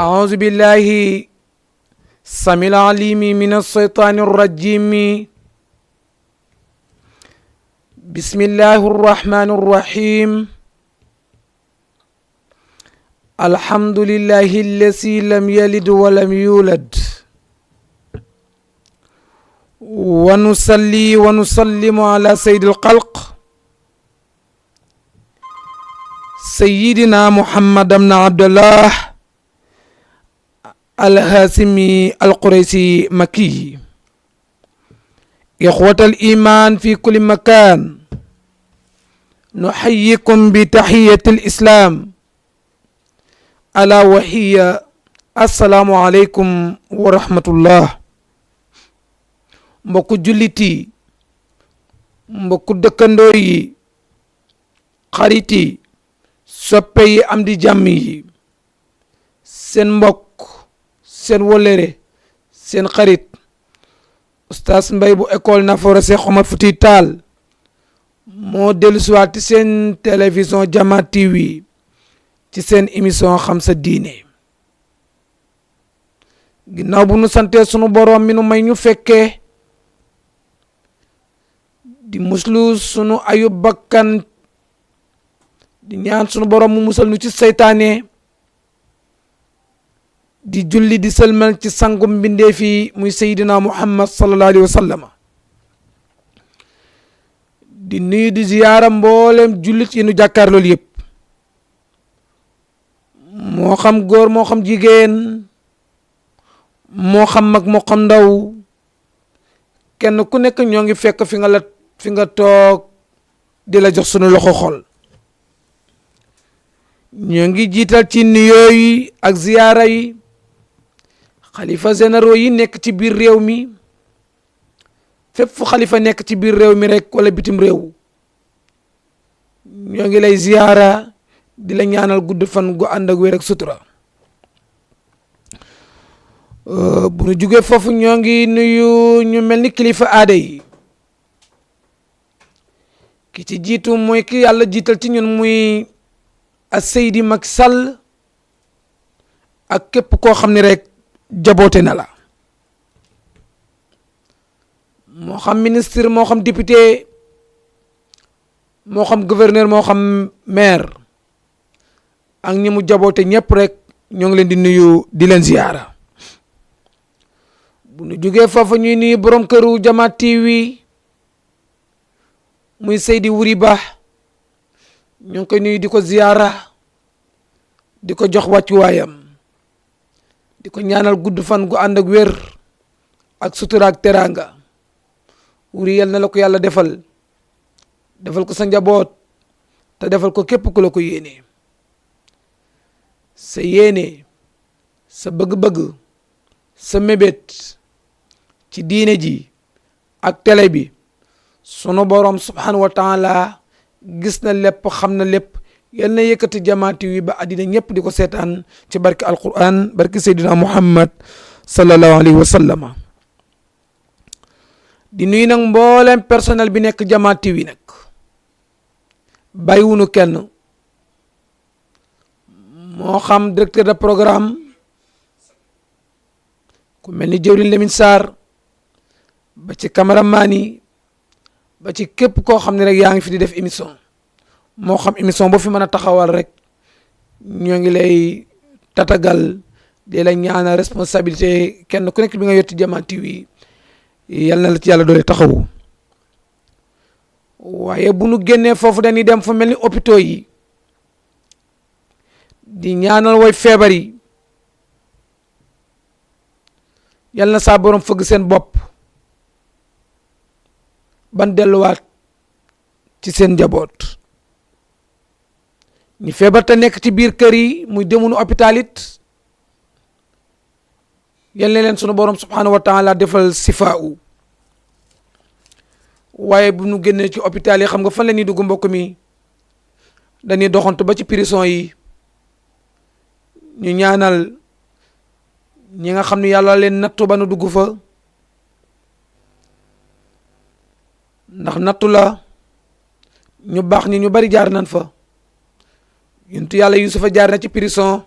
أعوذ بالله السميع العليم من الشيطان الرجيم. بسم الله الرحمن الرحيم. الحمد لله الذي لم يلد ولم يولد، ونصلي ونسلم على سيد الخلق سيدنا محمد بن عبد الله الهاشمي القريشي مكي. إخوة الإيمان في كل مكان، نحييكم بتحية الإسلام ألا وهي السلام عليكم ورحمة الله. mbokku jullit yi, mbokku dëkkandoo yi, xarit yi, soppe yi, am di jàmm yi, seen mbokk, seen wolere, seen xarit Oustaz Mbaye bu école Nafoore Cheikh Omar Foutiyou Tall moo dellusiwaat ci seen télévision Jama TV ci seen émission xam sa diine. ginnaaw bu nu santee sunu boroom mi nu may ñu fekkee di muslu sunu ayub bakkan, di ñaan sunu boroom mu musal nu ci seytaane, di julli di sëlmal ci sangum mbindee fi muy Seydina Muhammad sallallahu alayhi wa sallam. di nuyu di ziyaara mboolem jullit yi nu jàkkaar loolu yëpp, moo xam góor moo xam jigéen, moo xam mag moo xam ndaw, kenn ku nekk ñoo ngi fekk fi nga toog di la jox sunu loxo xol. ñoo ngi jiital ci nuyoo yi ak ziyaara yi xalifa généraux yi nekk ci biir réew mi, fépp fu xalifa nekk ci biir réew mi rek wala bitim réew, ñoo ngi lay ziyaara di la ñaanal gudd fan gu ànd ak wér ak sutura. bu nu jugee foofu ñoo ngi nuyu ñu mel ni kilifa aada yi. ki ci jiitu mooy ki yàlla jiital ci ñun muy Seydi Macky Sall ak képp koo xam ne rek jaboote na la, moo xam ministre, moo xam député, moo xam gouverneur, moo xam maire, ak ñi mu jaboote ñëpp rek ñoo ngi leen di nuyu di leen ziyaara. bu nu jógee foofu ñuy nuyu borom këru Jama TV muy Seydi Wuri Ba, ñu ngi koy nuyu di ko ziyaara, di ko jox wàccuwaayam, di ko ñaanal gudd fan gu ànd ak wér ak sutura ak teraanga. Wuri yal na la ko yàlla defal ko sa njaboot, te defal ko képp ku la ko yéene. sa yéene, sa bëgg-bëgg, sa mébét ci diine ji ak télé bi, sunu borom subhanahu wa taala gis na lépp, xam na lépp. yal na yëkkati Jama TV ba àddina ñëpp di ko seetaan ci barke alquran, barke Seydina Muhammad sallallahu alayhi wa sallam. di nuyu nag mboolem personnel bi nekk Jama TV nag, bàyyiwunu kenn, moo xam directeur de programme ku mel ni jëwriñ Lamine Sarr, ba ci cameraman yi, ba ci képp koo xam ne rek yaa ngi fi di def émission, moo xam émission boo fi mën a taxawal rek ñoo ngi lay tatagal di la ñaanal responsabilité. kenn ku nekk bi nga yotti Jama TV yal na la ci yàlla doole taxawu. waaye bu nu génnee foofu dañuy dem fu mel ni hôpitaux yi di ñaanal way feebar yi, yal na saa borom fëgg seen bopp ban delluwaat ci seen njaboot. ñi feebar te nekk ci biir kër yi muy demunu hôpital it, yal na leen sunu borom subhanahu wa taala defal sifaawu. waaye bu nu génnee ci hôpital yi xam nga fan la ñuy dugg mbokk mi, dañuy doxantu ba ci prison yi, ñu ñaanal ñi nga xam ne yàlla leen nattu ba nu dugg fa, ndax nattu la. ñu baax ñi ñu bari jaar nañ fa. yonentu yàlla Yusufa jaar na ci prison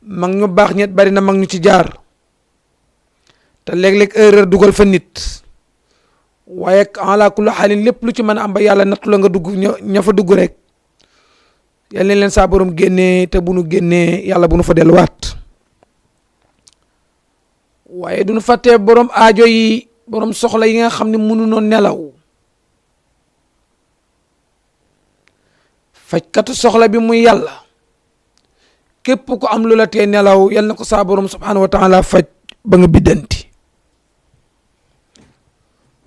mag ñu baax ñet bari na mag ñu ci jaar te léeg-léeg erreur dugal fa nit waaye ala kulli xaalin lépp lu ci mën a am ba yàlla nattu la nga dugg ña fa dugg rek yal na leen saa borom génnee te bu nu génnee yàlla bu nu fa delluwaat waaye du nu fàttee borom aajo yi borom soxla yi nga xam ne mënuñoo nelaw fajkatu soxla bi muy yàlla képp ko am lu la tee nelaw yal na ko saa borom subhanahu wa taala faj ba nga biddanti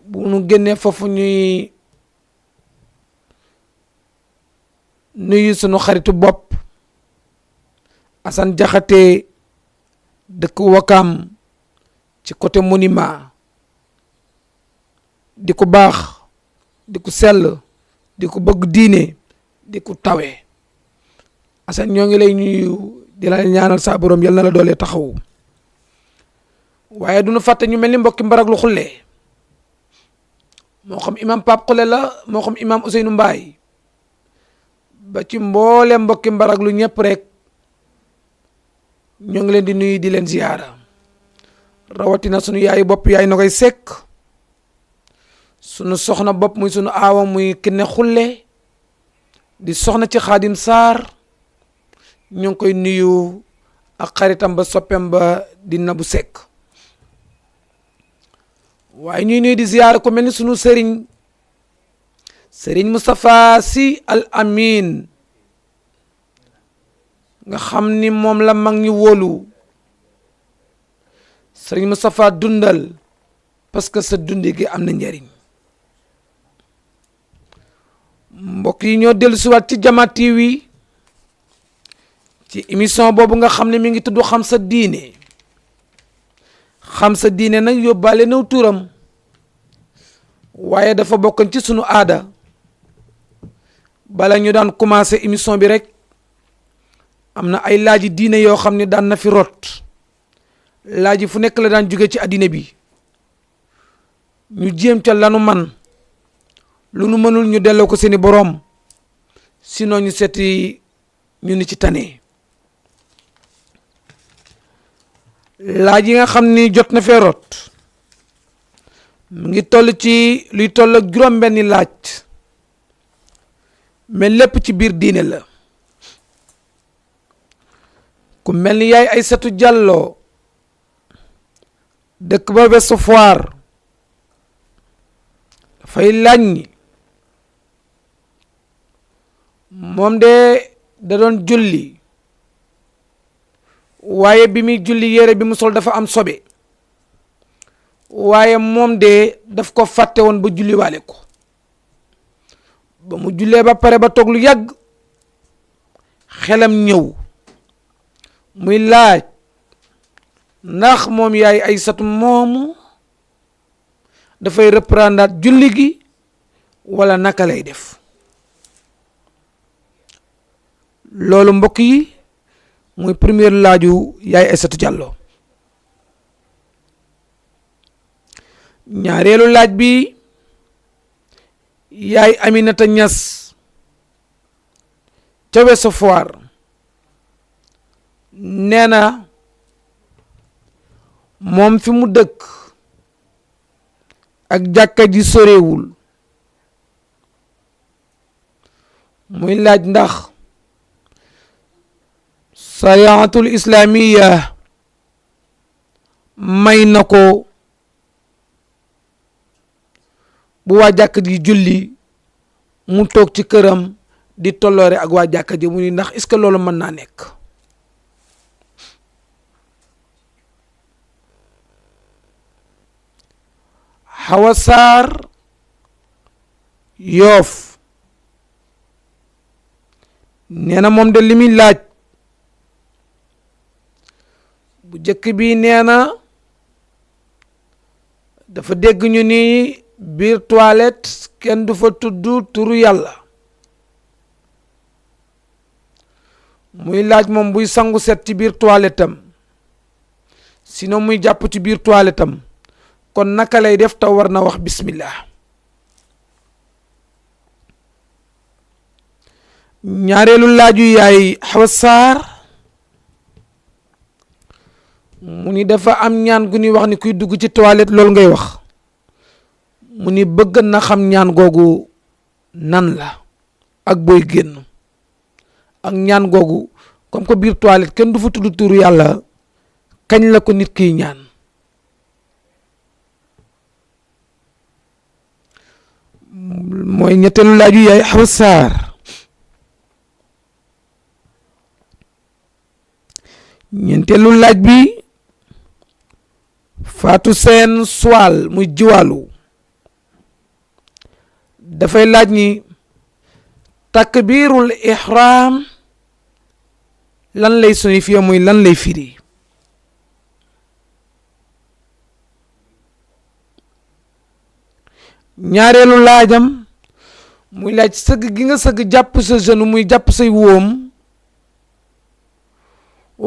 bu nu génnee foofu ñuy nuyu sunu xaritu bopp Assane Jaxate dëkk Wakam ci côté monument di ko baax di ko sell di ko bëgg diine di ko tawee Assane ñoo ngi lay nuyu di la ñaanal saa borom yal na la doole taxawu waaye du nu fàtte ñu mel ni mbokki mbarag lu xulle moo xam imam Pape Xulle la moo xam imam Ousseynou Mbaye ba ci mboole mbokki mbarag lu ñëpp rek ñoo ngi leen di nuyu di leen ziyaara rawatina sunu yaayu bopp yaay na koy sekk sunu soxna bopp muy sunu aawa muy Kiné Xulle di soxna ci Xaadim Saar ñu ngi koy nuyu ak xaritam ba soppem ba di Nabu Sekk waaye ñuy nuyu di ziyaara ko mel ni sunu sëriñ Moustapha Sy Al Amin nga xam ni moom la mag ñu wóolu sëriñ Moustapha dundal parce que sa dundi gi am na njariñ mbokk yi ñoo dellu siwaat ci Jama TV ci émission boobu nga xam ne mi ngi tudd xam sa diine nag yóbbaale naw turam waaye dafa bokkoon ci sunu aada bala ñu daan commencé émission bi rek am na ay laaji diine yoo xam ne daan na fi rot laaji fu nekk la daan jóge ci addina bi ñu jéem ca lanu man lu nu mënul ñu delloo ko seeni boroom sinon ñu seeti ñu ni ci tane laaj yi nga xam ni jot na fee rot mu ngi toll ci luy toll ak juróom-benni laaj mais lépp ci biir diine la ku mel ni yaay Aysatu Jàllo dëkk ba Ouest Foire dafay laaj ni moom de da doon julli waaye bi muy julli yére bi mu sol dafa am sobe waaye moom de daf ko fàtte woon ba julli waale ko ba mu jullee ba pare ba toog lu yàgg xelam ñëw muy laaj ndax moom yaay Aysatu moomu dafay reprendre julli gi wala naka lay def loolu mbokk yi muy première laaju yaay Aysatu Jàllo ñaareelu laaj bi yaay Aminata Ñas ca Ouest Foire nee na moom fi mu dëkk ak jàkka ji sorewul muy laaj ndax sariyatul islamiya may na ko bu waa jàkka ji julli mu toog ci këram di tolloore ak waa jàkka ji mu ni ndax est-ce que loolu mën naa nekk Hawa Sarr Yoof nee na moom de li muy laaj bu jëkk bi nee na dafa dégg ñu ni biir toilette kenn du fa tudd turu yàlla muy laaj moom buy sangu set ci biir toilette am sinon muy jàpp ci biir toilette am kon naka lay def taw war na wax bismillah ñaareelu laaju yaay Hawa Sarr mu ni dafa am ñaan gu ñuy wax ni kuy dugg ci toilette loolu ngay wax. mu ni bëgg na xam ñaan googu nan la ak booy génn ak ñaan googu comme que biir toilette kenn du fa tudd turu yàlla kañ la ko nit kiy ñaan. mooy ñetteelu laaju yaay Awa Sarr. ñeenteelu laaj bi Fatou Seen Suwal muy jiwaalu dafay laaj ni takbirul ihram lan lay signifié muy lan lay firi. ñaareelu laajam muy laaj sëgg gi nga sëgg jàpp sa genou muy jàpp say wóom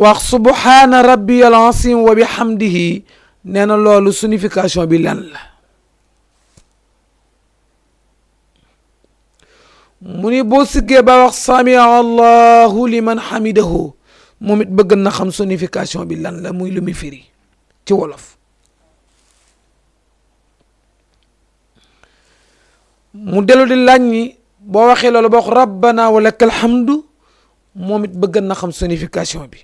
wax subhaana rabbiyal azim wa bihamdihi nee na loolu signification bi lan la. mu ni boo siggee ba wax samia allahu liman hamidahu moom it bëgg na xam signification bi lan la muy lu muy firi ci wolof. mu dellu di laaj ni boo waxee loolu ba wax rabbana wa lakal hamdu moom it bëgg na xam signification bi.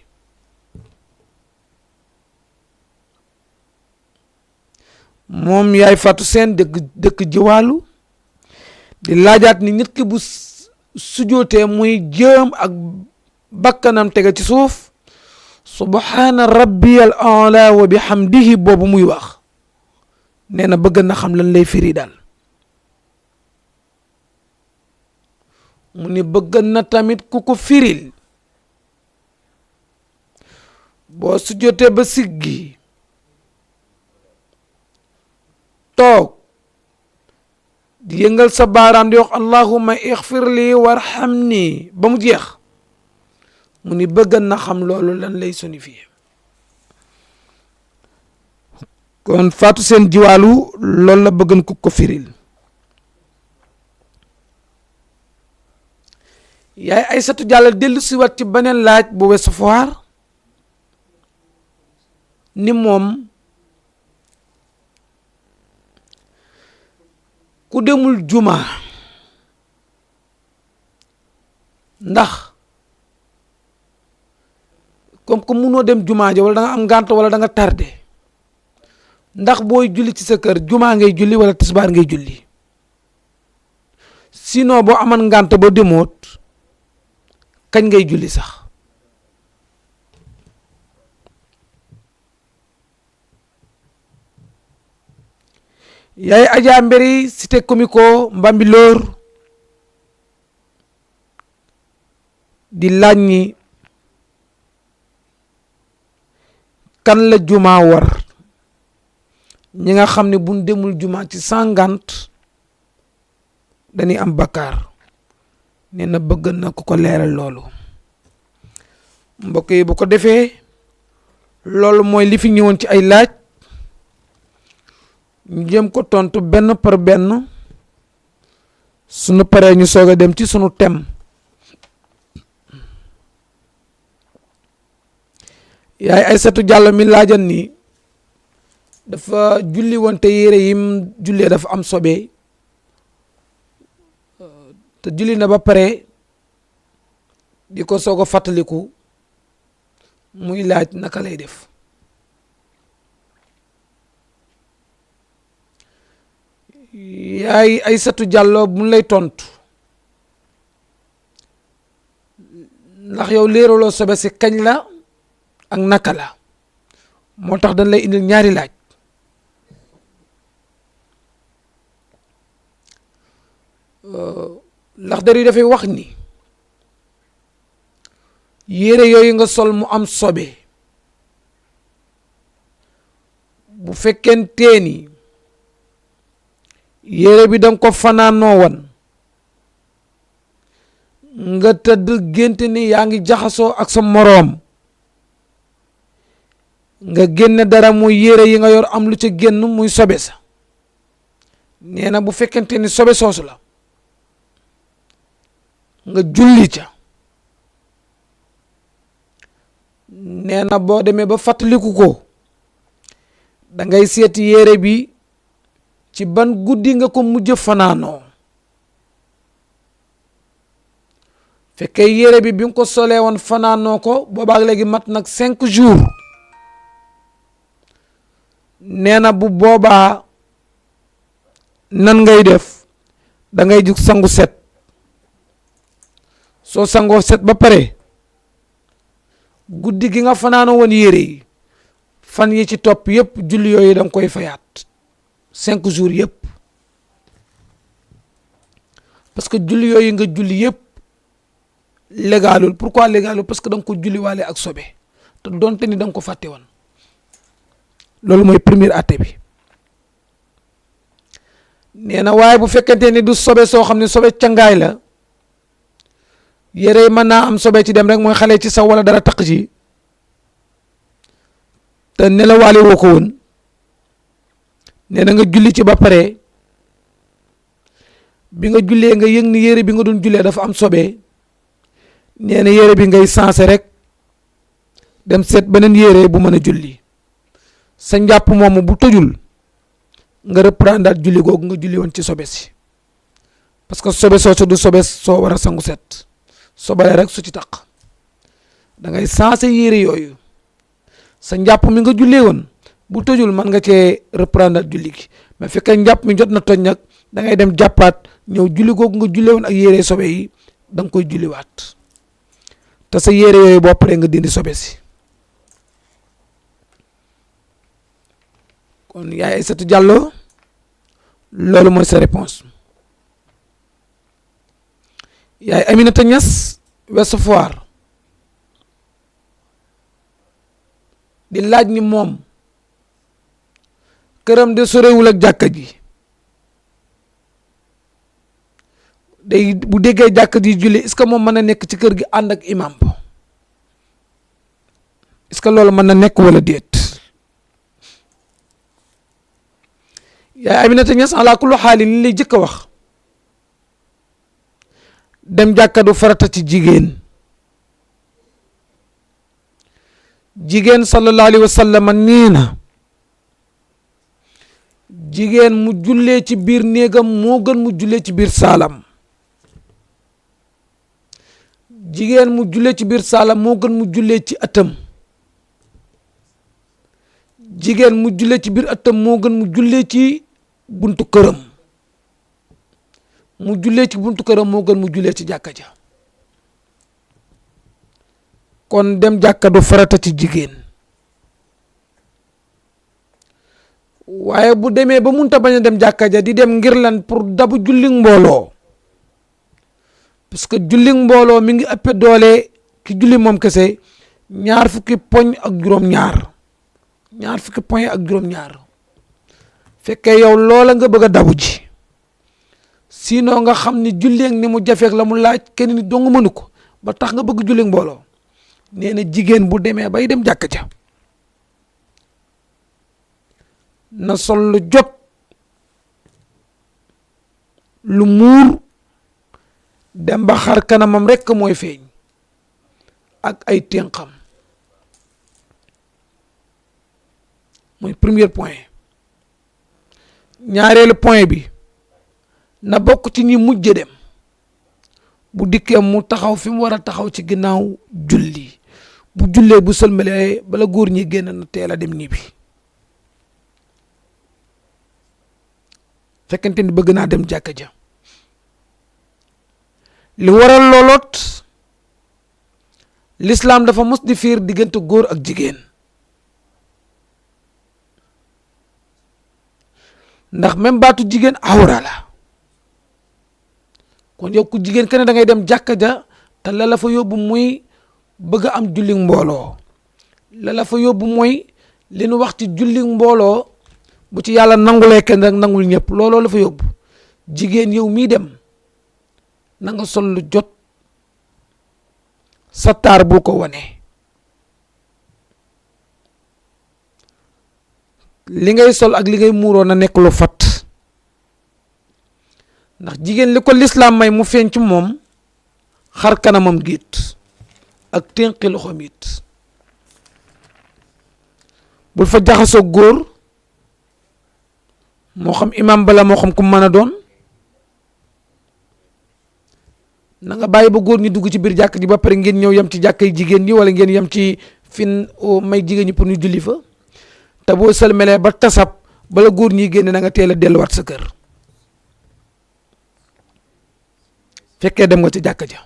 moom yaay Fatou Seen dëkk jiwaalu di laajaat ni nit ki bu sujootee muy jëm ak bakkanam tege ci suuf subhaana rabbiyal a'la wa bihamdihi boobu muy wax nee na bëgg na xam lan lay firi daal. mu ni bëgg na tamit ku ko firil boo sujootee ba siggi toog di yëngal sa baaraam di wax allahumma ixfir li warhamni ba mu jeex mu ni bëgg na xam loolu lan lay signifié. kon Fatou Seen jiwaalu loolu la bëggan ku ko firil. yaay Aysatu Jàlla dellu si wat ci beneen laaj bu weesu foir ni moom ku demul juma ndax comme que munoo dem juma ja wala da nga am ngànt wala da nga tardé ndax booy julli ci sa kër juma ngay julli wala tisbaar ngay julli sinon boo aman ngànt ba demoot kañ ngay julli sax. yaay Adja Mbéri cité comico Mbambilor di laaj ni kan la juma war ñi nga xam ne buñ demul juma ci sangant dañuy am bakkaar nee na bëgg na ku ko leeral loolu. mbokk yi bu ko defee loolu mooy li fi ñëwoon ci ay laaj ñu jëm ko tontu benn par benn sunu paree ñu soog a dem ci sunu thème. yaay Aysatu Jàllo mi laajan ni dafa julli woon te yére yim jullee dafa am sobe te julli na ba pare di ko soog a fàttaliku muy laaj naka lay def. yaay Aysatu Jàllo mu lay tontu ndax yow léeraloo sobe si kañ la ak naka la moo tax dañ lay indil ñaari laaj. Laxdari yi dafay wax ni yére yooyu nga sol mu am sobe bu fekkentee ni yére bi danga ko fanaanoo woon nga tëdd gént ni yaa ngi jaxasoo ak sa moroom nga génne dara muy yére yi nga yor am lu ca génn muy sobe sa nee na bu fekkente ni sobe soosu la nga julli ca nee na boo demee ba fàttaliku ko da ngay seeti yére bi ci ban guddi nga ko mujj fanaanoo. fekkee yére bi nga ko solee woon fanaanoo ko boobaak léegi mat nag 5 jours nee na bu boobaa nan ngay def da ngay jug sangu set. soo sangoo set ba pare guddi gi nga fanaanoo woon yére yi fan yi ci topp yépp julli yooyu da nga koy fayaat 5 jours yépp, parce que julli yooyu nga julli yépp légalul. pourquoi légalul? parce que da nga ko julli waale ak sobe te donte ni da nga ko fàtte woon. loolu mooy premier atte bi. nee na waaye bu fekkente ni du sobe soo xam ne sobe cangaay la, yére yi mën naa am sobe ci dem rek, mooy xale ci saw wala dara taq ci te nelawaale woo ko woon, nee na nga julli ci ba pare bi nga jullee nga yëg ni yére bi nga doon jullee dafa am sobe, nee na yére bi ngay sensé rek dem seet beneen yére bu mën a julli. sa njàpp moomu bu tojul nga reprendre julli googu nga julli woon ci sobe si, parce que sobe soo du sobe soo war a sangu set, sobale rek su ci taq da ngay sensé yére yooyu. sa njàpp mi nga jullee woon bu tojul man nga cee reprendre julli gi, mais fekkee njàpp mi jot na toj nag da ngay dem jàppaat ñëw julli googu nga jullee woon ak yére sobe yi da nga koy julliwaat, te sa yére yooyu boo paree nga dindi sobe si. kon yaay Aïssatou Diallo loolu mooy sa réponse. yaay Aminata Niass Ouest Foire di laaj ni moom këram de sorewul ak jàkka ji, day bu déggee jàkka ji julli est-ce que moom mën na nekk ci kër gi ànd ak imam bo, est-ce que loolu mën na nekk wala déet? yaay Aminata Niass ala kullu xaali li lay jëkk a wax, dem jàkka du farata ci jigéen. jigéen sallallahu alayhi wa sallam nee na jigéen mu jullee ci biir néegam moo gën mu jullee ci biir saalam. jigéen mu jullee ci biir saalam moo gën mu jullee ci ëttam. jigéen mu jullee ci biir ëttam moo gën mu jullee ci buntu këram. mu jullee ci buntu këram moo gën mu jullee ci jàkka ja. kon dem jàkka du farata ci jigéen, waaye bu demee ba munta bañ a dem jàkka ja di dem ngir lan pour dabu julli mbooloo, parce que julli mbooloo mi ngi ëpp doole ki julli moom kese 2 fukki poñ ak juróom-ñaar 2 fukki poñ ak juróom-ñaar. fekkee yow loola nga bëgg a dabu ji, sinon nga xam ni julleeg ni mu jafeek la mu laaj kenn ni dong mënu ko ba tax nga bëgg julli mbooloo, nee na jigéen bu demee bay dem jàkka ja na sol lu jot, lu muur, dem ba xar kanamam rekk mooy feeñ ak ay ténqam. mooy premier point. ñaareelu point bi na bokk ci ñi mujj dem, bu dikkee mu taxaw fi mu war a taxaw ci ginnaaw julli, bu jullee bu sëlmalee bala góor ñi génn na teel a dem ñibbi. fekkente ni bëgg naa dem jàkka ja. li waral looloot l'islam dafa mos di fiir diggante góor ak jigéen, ndax même baatu jigéen awra la. kon yow ku jigéen kenn da ngay dem jàkka ja te la la fa yóbbu muy bëgg a am julli mbooloo, la la fa yóbbu mooy li nu wax ci julli mbooloo bu ci yàlla nangulee kenn rek nangul ñëpp, looloo la fa yóbbu. jigéen yow mii dem na nga sol lu jot, sa taar bul ko wane. li ngay sol ak li ngay muuroo na nekk lu fat, ndax jigéen li ko lislaam may mu feeñ ci moom xar kanamam giit ak ténqi loxoom it. bul fa jaxasoo góor moo xam imam bala moo xam ku mën a doon. na nga bàyyi ba góor ñi dugg ci biir jàkk ji ba pare ngeen ñëw yem ci jàkkay jigéen ñi wala ngeen yem ci fin may jigéen ñi pour ñu julli fa te boo sëlmelee ba tasab bala góor ñi génne na nga teel a delluwaat sa kër fekkee dem nga ci jàkk ja.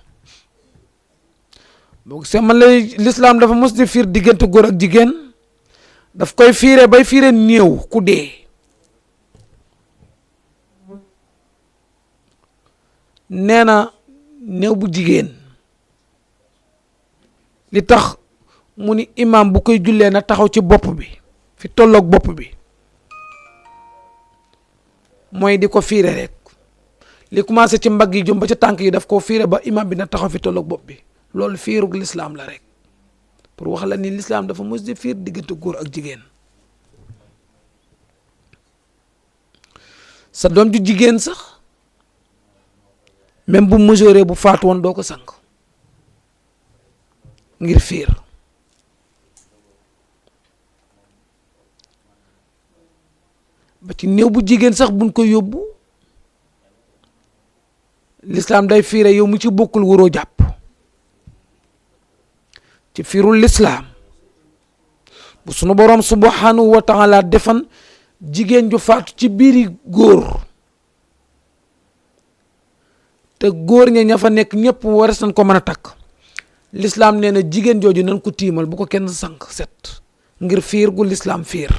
boo gisee man lay lislaam dafa mos di fiir diggante góor ak jigéen daf koy fiire bay fiire néew ku dee. nee na néew bu jigéen li tax mu ni imam bu koy jullee na taxaw ci bopp bi fi tolloog bopp bi mooy di ko fiire rek li commencé ci mbagg yi jëm ba ca tànk yi daf koo fiire ba imam bi na taxaw fi tolloog bopp bi loolu fiirug lislaam la rek pour wax la ni lislaam dafa mos di fiir diggante góor ak jigéen. sa doom ju jigéen sax même bu mesuré bu faatu woon doo ko sang ngir fiir. ba ci néew bu jigéen sax buñ ko yóbbu lislaam day fiire yow mu ci bokkul waroo jàpp ci fiirul lislaam bu sunu boroom subhanahu wa taala defan jigéen ju faatu ci biiri góor te góor ña fa nekk ñëpp waras nañ ko mën a takk lislaam nee na jigéen jooju nañ ko tiimal bu ko kenn sank set ngir fiir gu lislaam fiir.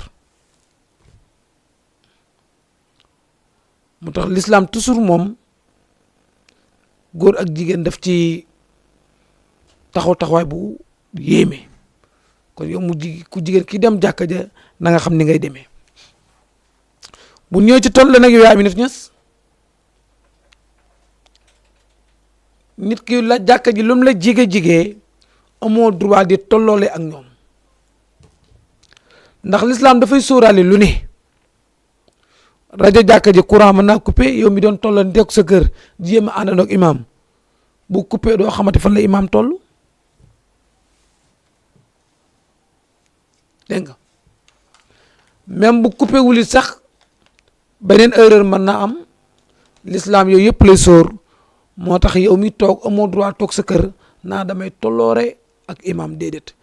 mu tax lislaam toujours moom góor ak jigéen daf ci taxawaay bu yéeme kon yow ku jigéen ki dem jàkka ja na nga xam ni ngay demee. bu ñëw ci toll nag yow yaa Aminata Niass nit ki la jàkka ji lu mu la jige amoo droit di tolloole ak ñoom ndax lislaam dafay sóoraale lu ne. rajo jàkka ji courant mën naa coupé yow mi doon tollal ndek sa kër jéem a àndandoo ak imam bu coupé doo xamante fan la imam toll dégg nga même bu coupé wuli sax beneen erreur mën na am l'islam yooyu yëpp lay sóor moo tax yow mi toog amoo droit toog sa kër naa damay tolloore ak imam déedéet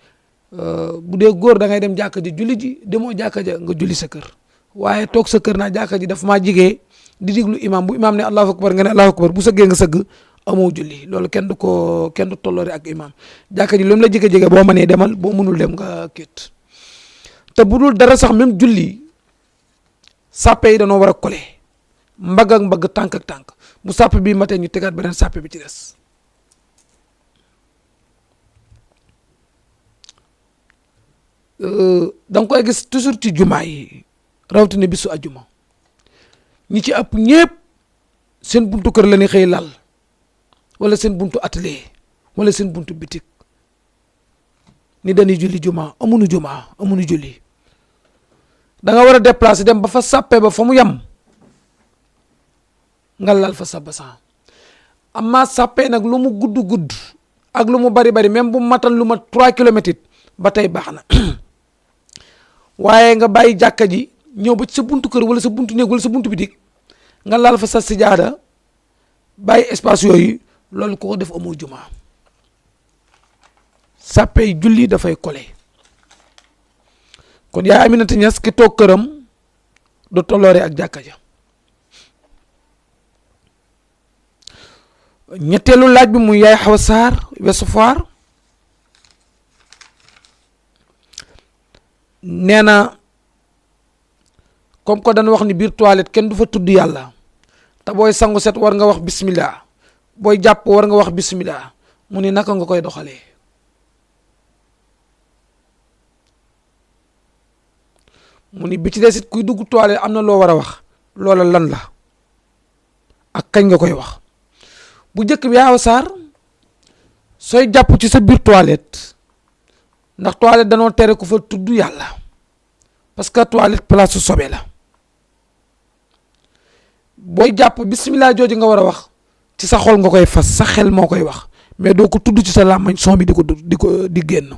bu dee góor da ngay dem jàkka ji julli ji demoo jàkka ja nga julli sa kër. waaye toog sa kër naa jàkka ji daf maa jigee di diglu imam bu imam ne allahu akbar nga ne allahu akbar bu sëggee nga sëgg amoo julli loolu kenn du tolloore ak imam jàkka ji lu mu la jige boo mënee demal boo mënul dem nga kéet te bu dul dara sax même julli sàppe yi danoo war a kole mbagg ak mbagg tànk ak tànk bu sàppe bi matee ñu tegaat beneen sàppe bi ci des da nga koy gis toujours ci jumaa yi rawatina bisu ajuma ñi ci ëpp ñëpp seen buntu kër la ñuy xëy lal wala seen buntu atelier wala seen buntu bitik ni dañuy julli juma amuñu julli da nga war a déplacer dem ba fa sàppe ba fa mu yem nga lal fa sa basan amma sàppe nag lu mu gudd ak lu mu bari même bu matal lu ma 3 kilomètres it ba tey baax na waaye nga bàyyi jàkka ji ñëw ba ci sa buntu kër wala sa buntu néeg wala sa buntu bitik nga laal fa sa sijaada bàyyi espace yooyu loolu ko def amoo juma sàppey julli dafay kole kon yaa Aminata Niass ki toog këram du tolloore ak jàkka ja. ñetteelu laaj bi muy yaay Xawa Sarr Ouest Foire nee na comme que dañu wax ni biir toilette kenn du fa tudd yàlla te booy sangu set war nga wax bismillah booy jàpp war nga wax bismillah mu ni naka nga koy doxalee. mu ni bi ci des it kuy dugg toilette am na loo war a wax loola lan la ak kañ nga koy wax. bu njëkk bi Awa Sarr sooy jàpp ci sa biir toilette ndax toilette danoo tere ku fa tudd yàlla parce que toilette place su sobe la booy jàpp bismillah jooju nga war a wax ci sa xol nga koy fas sa xel moo koy wax mais doo ko tudd ci sa làmmañ son bi di génn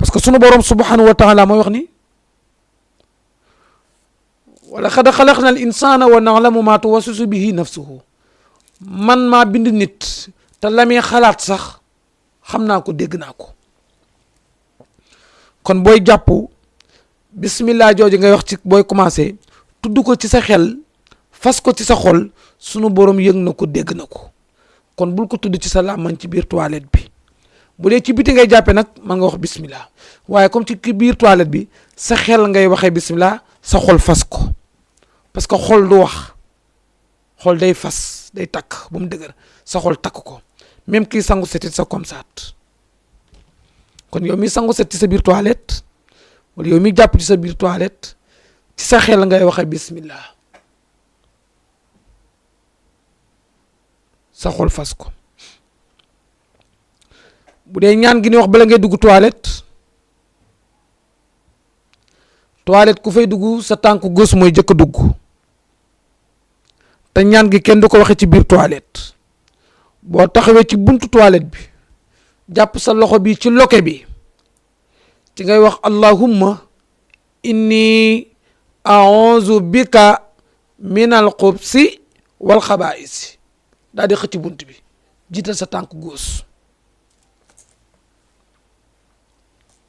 parce que sunu borom subhanahu wa taala mooy wax ni wa laqad xalaqna al insana wa na'lamu ma tuwaswisu bihi nafsuhu, man maa bind nit te la muy xalaat sax xam naa ko, dégg naa ko. kon booy jàpp bismillah jooju ngay wax ci booy commencé, tudd ko ci sa xel, fas ko ci sa xol, sunu borom yëg na ko, dégg na ko. kon bul ko tudd ci sa làmmañ ci biir toilette bi. bu dee ci biti ngay jàppee nag man nga wax bismillah, waaye comme ci biir toilette bi sa xel ngay waxee bismillah, sa xol fas ko, parce que xol du wax, xol day fas, day takk ba mu dëgër, sa xol takk ko. même kii sangu setit sa comme ça. kon yow mi sangu set ci sa biir toilette wala yow mi jàpp ci sa biir toilette, ci sa xel ngay waxee bismillah, sa xol fas ko. bu dee ñaan gi ni wax bala ngay dugg toilette, toilette ku fay dugg sa tànk gos mooy jëkk a dugg, te ñaan gi kenn du ko waxee ci biir toilette. boo taxawee ci buntu toilette bi jàpp sa loxo bi ci loke bi, ci ngay wax allahumma inni a'udhu bika min al xubsi wal xabaa'isi, daal di xëcc bunt bi, jiital sa tànk góos,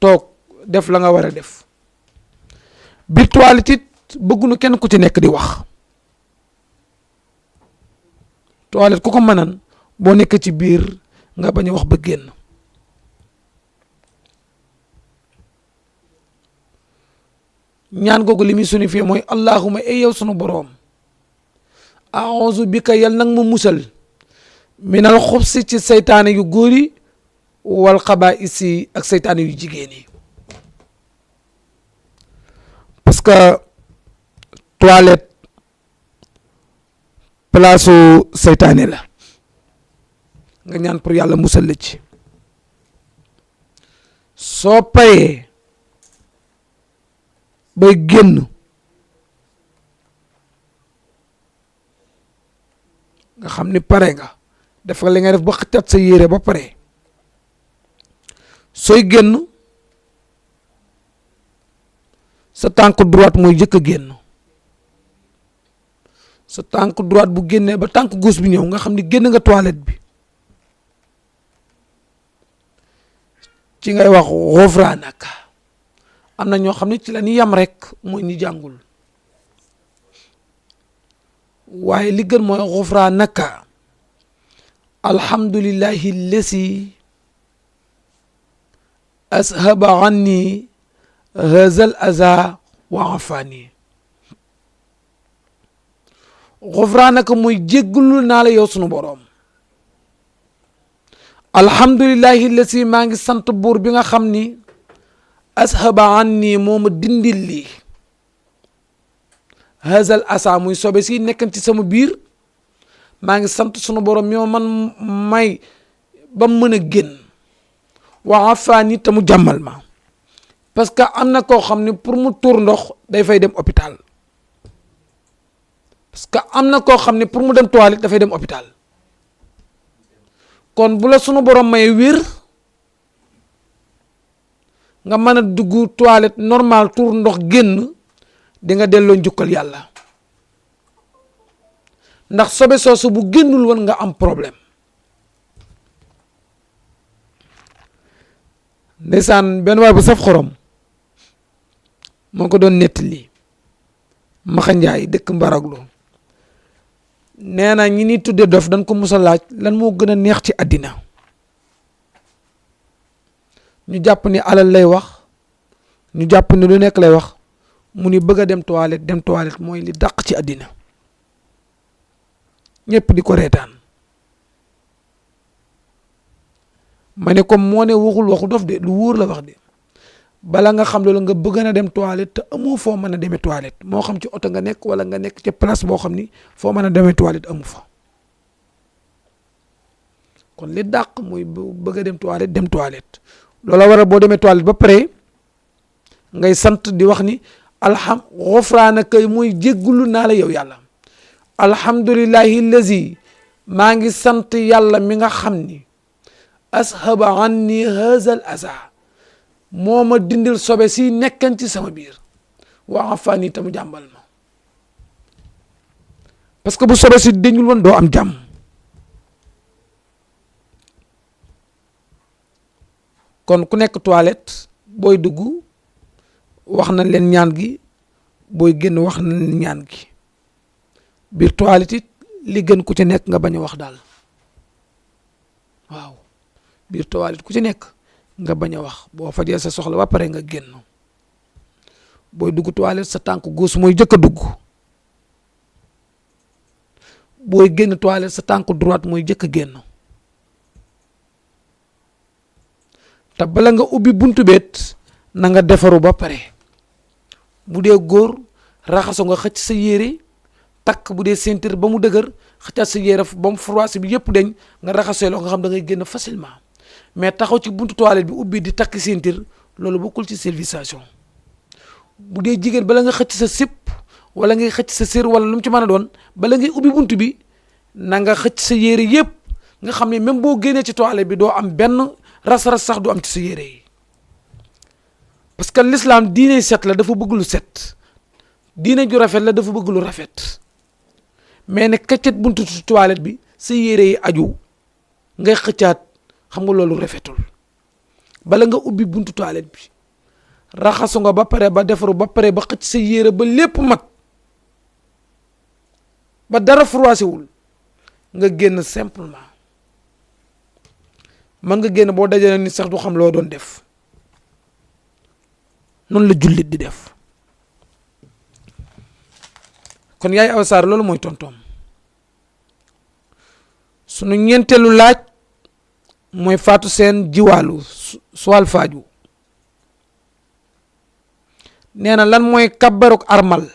toog def la nga war a def. biir toilette it bëggunu kenn ku ci nekk di wax. toilette ku ko mënan boo nekk ci biir nga bañ a wax ba génn. ñaan googu li muy signifié mooy allahumma ay yow sunu boroom, a'uuzu bika yal nag ma musal minal xubsi ci seytaane yu góor yi wal xabaa'isi ak seytaane yu jigéen yi. parce que toilette place su seytaane la, nga ñaan pour yàlla musal la ci. soo payee bay génn nga xam ni pare nga def li nga def ba xëccat sa yére ba pare, sooy génn sa tànk droite mooy jëkk a génn. sa tànk droite bu génnee ba tànk gauche bi ñëw nga xam ni génn nga toilette bi, ci ngay wax ghufranaka. am na ñoo xam ne ci la ñu yam rek, mooy ñi jàngul, waaye li gën mooy ghufranaka alhamdulillahi allasi ashaba anni hazal aza wa afani. ghufranaka muy jéggalu naa la yow sunu boroom. alhamdulillahi allasi maa ngi sant buur bi nga xam ni ashaba anni moo ma dindil lii hazal asa muy sobe si nekkan ci sama biir. maa ngi sant sunu borom mi ma man may ba mën a génn, wa afaani te mu jàmmal ma. parce que am na koo xam ne pour mu tuur ndox day fay dem hôpital, parce que am na koo xam ne pour mu dem toilette dafay dem hôpital. kon bu la sunu borom may wér nga mën a dugg toilette normal tuur ndox génn, di nga delloo njukkal yàlla, ndax sobe soosu bu génnul woon nga am problème. ndeysaan benn waay bu saf xorom moo ko doon nettali, Maxa Njaay dëkk Mbaraglo, nee na ñi ni tudde dof dañ ko mus a laaj lan moo gën a neex ci àddina. ñu jàpp ni alal lay wax, ñu jàpp ni lu nekk lay wax, mu ni bëgg a dem toilette mooy li dàq ci àddina. ñëpp di ko reetaan. ma ne comme moo ne waxu dof de, lu wóor la wax de. bala nga xam loolu nga bëgg na dem toilette te amoo foo mën a demee toilette, moo xam ci oto nga nekk wala nga nekk ci place boo xam ni foo mën a demee toilette amu fa. kon li dàq mooy bëgg a dem toilette. loola waral boo demee toilette ba pare ngay sant di wax ni ghufranaka muy jéggulu naa la yow yàlla. alhamdulillahi allazi maa ngi sant yàlla mi nga xam ni ashaba anni hazal asa moo ma dindil sobe si nekkan ci sama biir wa afani tamu jàmbal ma parce que bu sobe si dañul woon doo am jàmm. kon ku nekk toilette booy dugg wax na leen ñaan gi booy génn wax na leen ñaan gi biir toilette it li gën ku ci nekk nga bañ a wax daal waaw biir toilette ku ci nekk nga bañ a wax boo fajee sa soxla ba pare nga génn booy dugg toilette sa tànk gauche mooy jëkk a dugg booy génn toilette sa tànk droite mooy jëkk a génn te bala nga ubbi buntu beet na nga defaru ba pare bu dee góor raxaso nga xëcc sa yére takk bu dee ceinture ba mu dëgër xëccaat sa yére ba mu froissé bi yëpp deñ nga raxasee loo nga xam da ngay génn facilement mais taxaw ci buntu toilette bi ubbi di takk ceinture loolu bokkul ci civilisation bu dee jigéen bala nga xëcc sa sip wala ngay xëcc sa sër wala lu mu ci mën a doon bala ngay ubbi buntu bi na nga xëcc sa yére yëpp nga xam ne même boo génnee ci toilette bi doo am benn ras-ras sax du am ci sa yére yi parce que l'islam diine set la dafa bëgg lu set diine ju rafet la dafa bëgg lu rafet mais ne këccet buntu ci toilette bi sa yére yi aju ngay xëccaat xam nga loolu rafetul bala nga ubbi buntu toilette bi raxasu nga ba pare ba defaru ba pare ba xëcc sa yére ba lépp mat ba dara froissé wul nga génn simplement man nga génn boo dajale ni sax du xam loo doon def noonu la jullit di def kon yaay Awa Sarr loolu mooy tontoom sunu ñeenteelu laaj mooy Fatou Seen Jiwaalu Suwal Faaju nee na lan mooy kabbaruk armal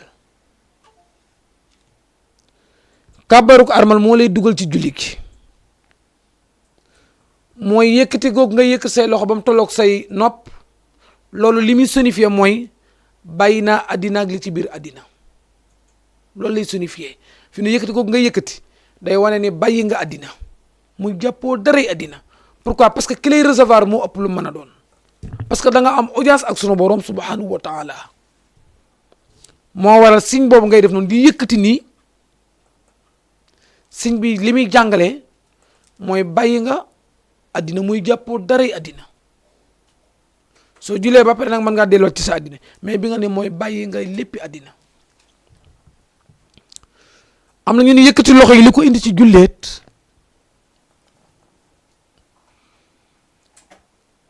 kabbaruk armal moo lay dugal ci julli gi mooy yëkkati googu nga yëkk say loxo ba mu tolloog say nopp loolu li muy signifié mooy bàyyi naa àddina ak li ci biir àddina loolu lay signifié fi ne yëkkati googu nga yëkkati day wane ni bàyyi nga àddina muy jàppoo daray àddina pourquoi parce que ki lay recevoir moo ëpp lu mën a doon parce que da nga am audience ak sunu borom subhanahu wa taala moo waral signe boobu ngay def noonu di yëkkati nii signe bi li muy jàngale mooy bàyyi nga àddina muy jàppoo daray àddina soo julee ba pare nag mën ngaa delloo ci sa àddina mais bi nga ne mooy bàyyi nga léppi àddina am na ñu ne yëkkati loxo yi li ko indi ci julleet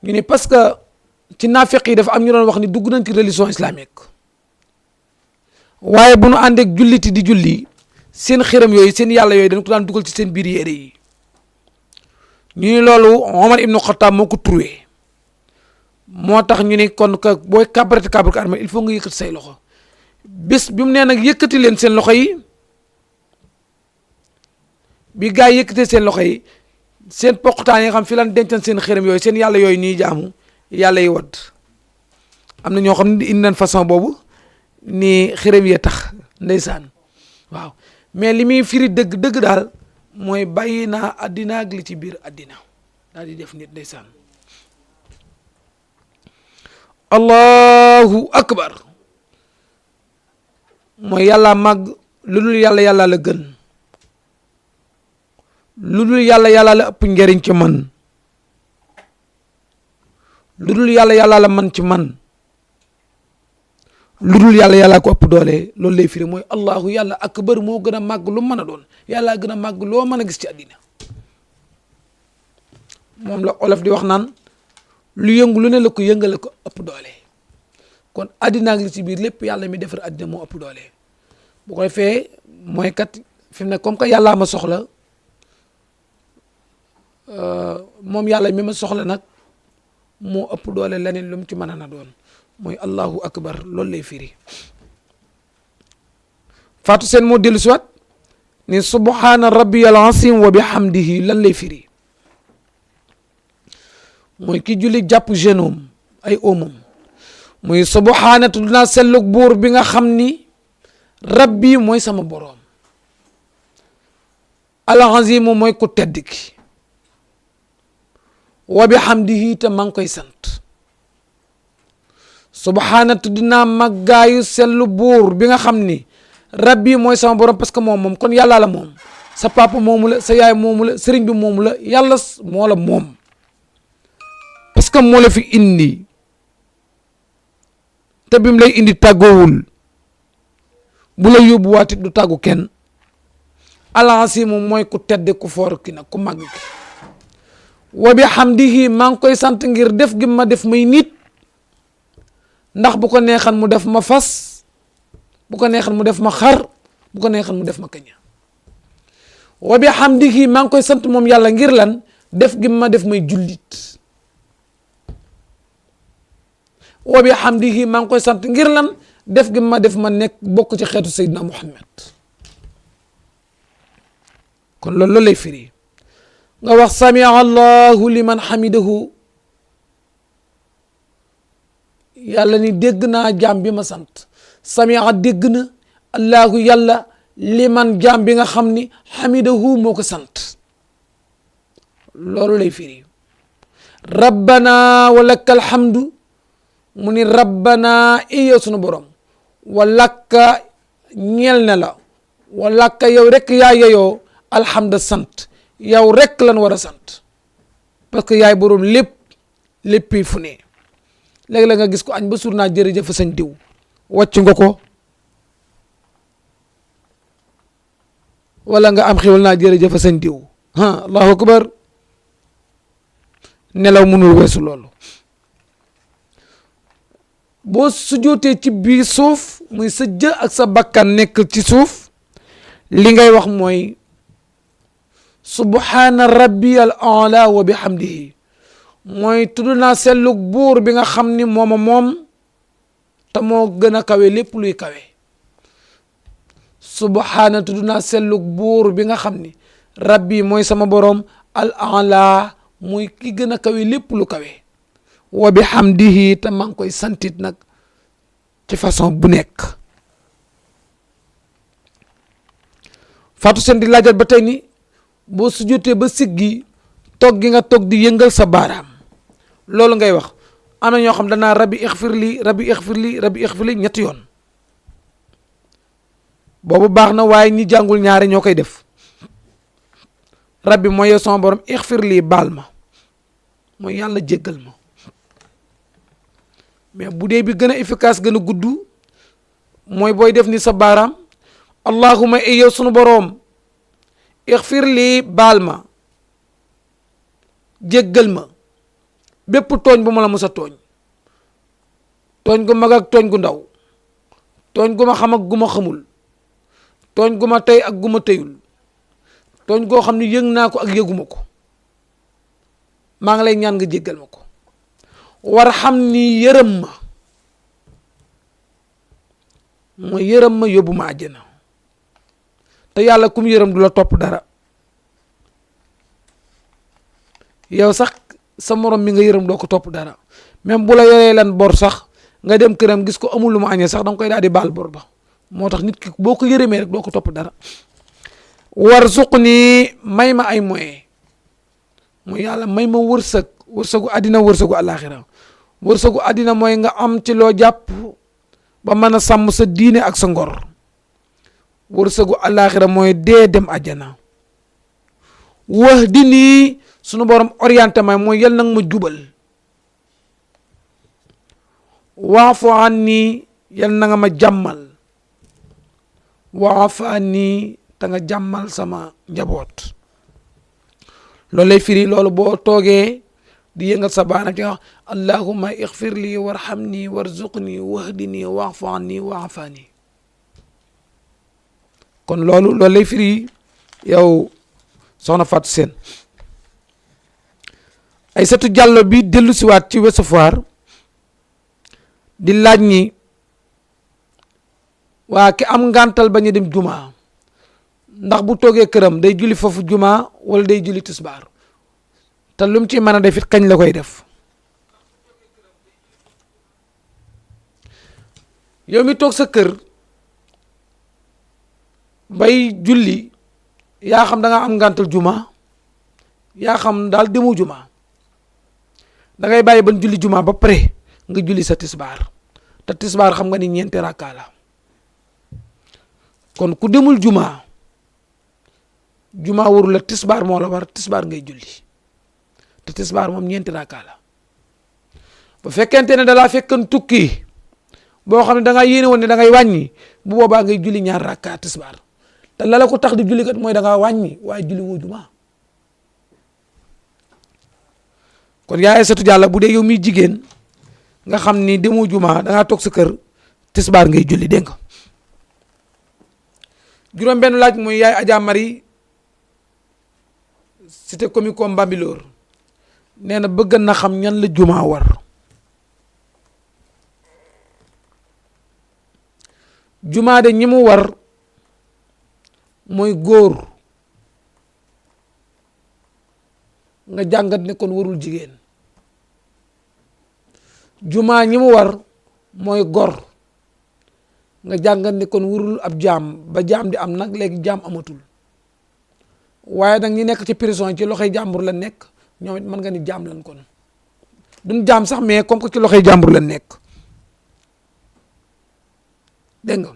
ñu ne parce que ci naafeq yi dafa am ñu doon wax ni dugg nañ ci religion islamique waaye bu nu àndeek julliti di julli seen xiram yooyu seen yàlla yooyu dañ ko daan dugal ci seen biir yére yi ñu ni loolu Omar ibnu Xattaab moo ko trouvé moo tax ñu ni kon que booy kàbbarati armal il faut nga yëkkati say loxo bés bi mu nee nag yëkkati leen seen loxo yi bi gaa yi yëkkatee seen loxo yi seen poqutaan yi nga xam fi lan dencan seen xërëm yooyu seen yàlla yooyu nii jaamu yàlla yi wadd am na ñoo xam ne indi nañ façon boobu ni xërëm yee tax ndeysaan waaw mais li muy firi dëgg daal mooy bàyyi naa àddina ak li ci biir àddina daal di def nit ndeysaan allahu akbar mooy yàlla màgg lu dul yàlla la gën lu dul yàlla la ëpp njariñ ci man lu dul yàlla la man ci man lu dul yàlla ko ëpp doole loolu lay firi mooy allahu yàlla akbar moo gën a màgg lu mën a doon yàlla gën a màgg loo mën a gis ci àddina moom la olof di wax naan lu yëngu lu ne la ko yëngale ko ëpp doole kon àddina ak li ci biir lépp yàlla mi defar àddina moo ëpp doole bu koy fee mooy kat fi mu ne comme que yàllaa ma soxla moom yàlla mi ma soxla nag moo ëpp doole leneen lu mu ci mën a na doon mooy allahu akbar loolu lay firi Fatou Seen moo dellu siwaat ni subhaana rabbiyal azim wa bihamdihi lan lay firi mooy ki julli jàpp genoom ay omam muy subhaana tudd naa sellug buur bi nga xam ni rabbi mooy sama boroom al azim mooy ku tedd ki wa bihamdihi te maa ngi koy sant subhaana tudd naa màggaayu sellu buur bi nga xam ni rabbi mooy sama borom parce que moom kon yàlla la moom sa papa moomu la sa yaay moomu la sëriñ bi moomu la yàlla moo la moom parce que moo la fi indi te bim lay indi tàggoowul bu la yóbbuwaati du tàggu kenn alasi moom mooy ku tedd ku foor ki nag ku màgg ki wa bi hamdihi maa ngi koy sant ngir def gi ma def may nit ndax bu ko neexan mu def ma fas bu ko neexan mu def ma xar bu ko neexan mu def ma kaña wa bi hamdihi maa ngi koy sant moom yàlla ngir lan def gi ma def may jullit wa bi hamdihi maa ngi koy sant ngir lan def gi ma def ma nekk bokk ci xeetu Seydina Muhammad kon loolu lay firi nga wax samia allahu liman hamidahu yàlla ni dégg naa jaam bi ma sant samia dégg na allahu yàlla liman jaam bi nga xam ni hamidahu moo ko sant loolu lay firi rabbana wa lakal hamdu mu ni rabbana yow sunu borom wa lakka ñeel na la wa lakka yow rek yaa yeyoo alhamda sant yow rek lan war a sant parce que yaay borom léppi fu ne léegi la nga gis ko añ ba suur naa jërëjëf sëñ diw wàcc nga ko wala nga am xewal naa jërëjëf sëñ diw allahu akbar nelaw mënul weesu loolu boo sujootee ci biir suuf muy sa jë ak sa bakkan nekk ci suuf li ngay wax mooy subhaana rabbiyal a'la wa bihamdihi mooy tudd naa sellug buur bi nga xam ni mooma moom te moo gën a kawe lépp luy kawe subhaana tudd naa sellug buur bi nga xam ni rabbi mooy sama borom al a'la mooy ki gën a kawe lépp lu kawe wa bihamdihi te maa ngi koy santit nag ci façon bu nekk Fatou Seen di laajal ba tey ni boo sujjóotee ba siggi toog gi nga toog di yëngal sa baaraam loolu ngay wax am na ñoo xam danaa rabbi ixfir li rabbi ixfir li rabbi ixfir li ñetti yoon boobu baax na waaye ñi jàngul ñaare ñoo koy def rabbi mooy yow sama borom ixfir lii baal ma mooy yàlla jéggal ma mais bu dee bi gën a efficace gën a gudd mooy booy def ni sa baaraam allahuma ay yow sunu boroom ixfir lii baal ma jéggal ma bépp tooñ bu ma la mës a tooñ gu mag ak tooñ gu ndaw tooñ gu ma xam ak gu ma xamul tooñ gu ma tey ak gu ma teyul tooñ goo xam ne yëg naa ko ak yëguma ko maa ngi lay ñaan nga jéggal ma ko war xam ni yërëm ma mooy yërëm ma yóbbu ma àjjana te yàlla kum yërëm du la topp dara yow sax sa morom mi nga yërëm doo ko topp dara même bu la yoree lan bor sax nga dem këram gis ko amul lu ma añee sax danga koy daal di baal bor ba moo tax nit ki boo ko yërëmee rek doo ko topp dara warzuqni may ma ay moyens mooy yàlla may ma wërsëgu àddina wërsëgu àllaaxira wërsëgu àddina mooy nga am ci loo jàpp ba mën a sàmm sa diine ak sa ngor wërsëgu àllaaxira mooy dee dem àjjana wahdini sunu borom orienté ma mooy yal nag ma jubal waafu anni yal na nga ma jàmmal waafu anni te nga jàmmal sama njaboot loolu lay firi loolu boo toogee di yëngal sa baana ci nga wax allahumma ixfir li warhamni warzuqni wahdini waafu anni waafani kon loolu lay firi yow soxna Fatou Seen Aysatu Jàllo bi dellu siwaat ci Ouest Foire di laaj ni waa ki am ngàntal bañ a dem juma ndax bu toogee këram day julli foofu juma wala day julli tisbaar te lu mu ci mën a def it kañ la koy def yow mi toog sa kër bay julli yaa xam da nga am ngàntal juma yaa xam daal demu juma da ngay bàyyi ban julli juma ba pare nga julli sa tisbaar te tisbaar xam nga ni ñeenti rakka la kon ku demul juma warul la tisbaar moo la war tisbaar ngay julli te tisbaar moom ñeenti rakka la bu fekkente ne da laa fekkan tukki boo xam ne da nga yéene woon ne da ngay wàññi bu boobaa ngay julli ñaar rakka tisbaar te la ko tax di julli kat mooy da ngaa wàññi waaye julli woo juma kon yaa Aysatu Jàlla bu dee yow miy jigéen nga xam ni demoo juma da ngaa toog sa kër tisbaar ngay julli dégg nga juróom benn laaj mooy yaay Adja Marie cité comico Mbambilor nee na bëgg na xam ñan la juma war juma de ñi mu war mooy góor nga jàngat ne kon warul jigéen juma ñi mu war mooy gor nga jàngat ne kon warul ab jaam ba jaam di am nag léegi jaam amatul waaye nag ñi nekk ci prison ci loxoy jàmbur la nekk ñoom it mën nga ni jaam lan kon duñ jaam sax mais comme que ci loxoy jàmbur la nekk dégg nga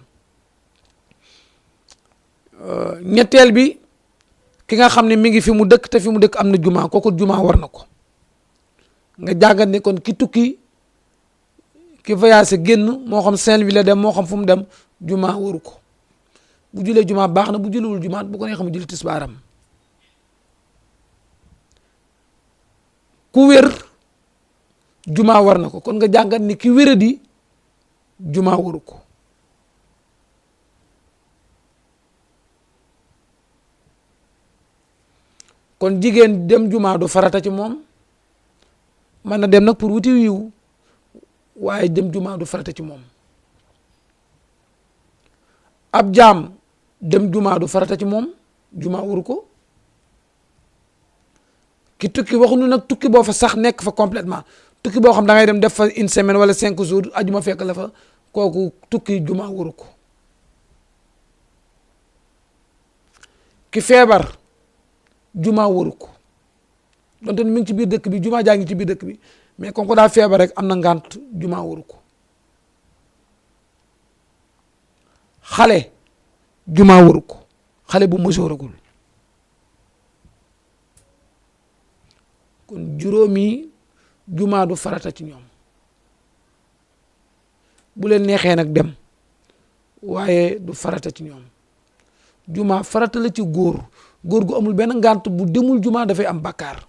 ñetteel bi ki nga xam ne mi ngi fi mu dëkk te fi mu dëkk am na juma kooku juma war na ko nga jàngat ne kon ki tukki ki voyage génn moo xam Saint-Louis la dem moo xam fu mu dem juma waru ko bu julee juma baax na bu julliwul juma bu ko neexee mu julli tisbaaram ku wér juma war na ko kon nga jàngat ni ki wéradi juma waru ko kon jigéen dem juma du farata ci moom mën na dem nag pour wuti wiiw waaye dem juma du farata ci moom ab jaam dem juma du farata ci moom juma waru ko ki tukki waxuñu nag tukki boo fa sax nekk fa complètement tukki boo xam da ngay dem def fa une semaine wala 5 jours ajuma fekk la fa kooku tukki juma waru ko ki feebar juma waru ko donte mi ngi ci biir dëkk bi juma jaa ngi ci biir dëkk bi mais comme ko daa feebar rek am na ngant juma waru ko xale juma waru ko xale bu mësooragul kon juróomi juma du farata ci ñoom bu leen neexee nag dem waaye du farata ci ñoom juma farata la ci góor gu amul benn ngant bu demul juma dafay am bakkaar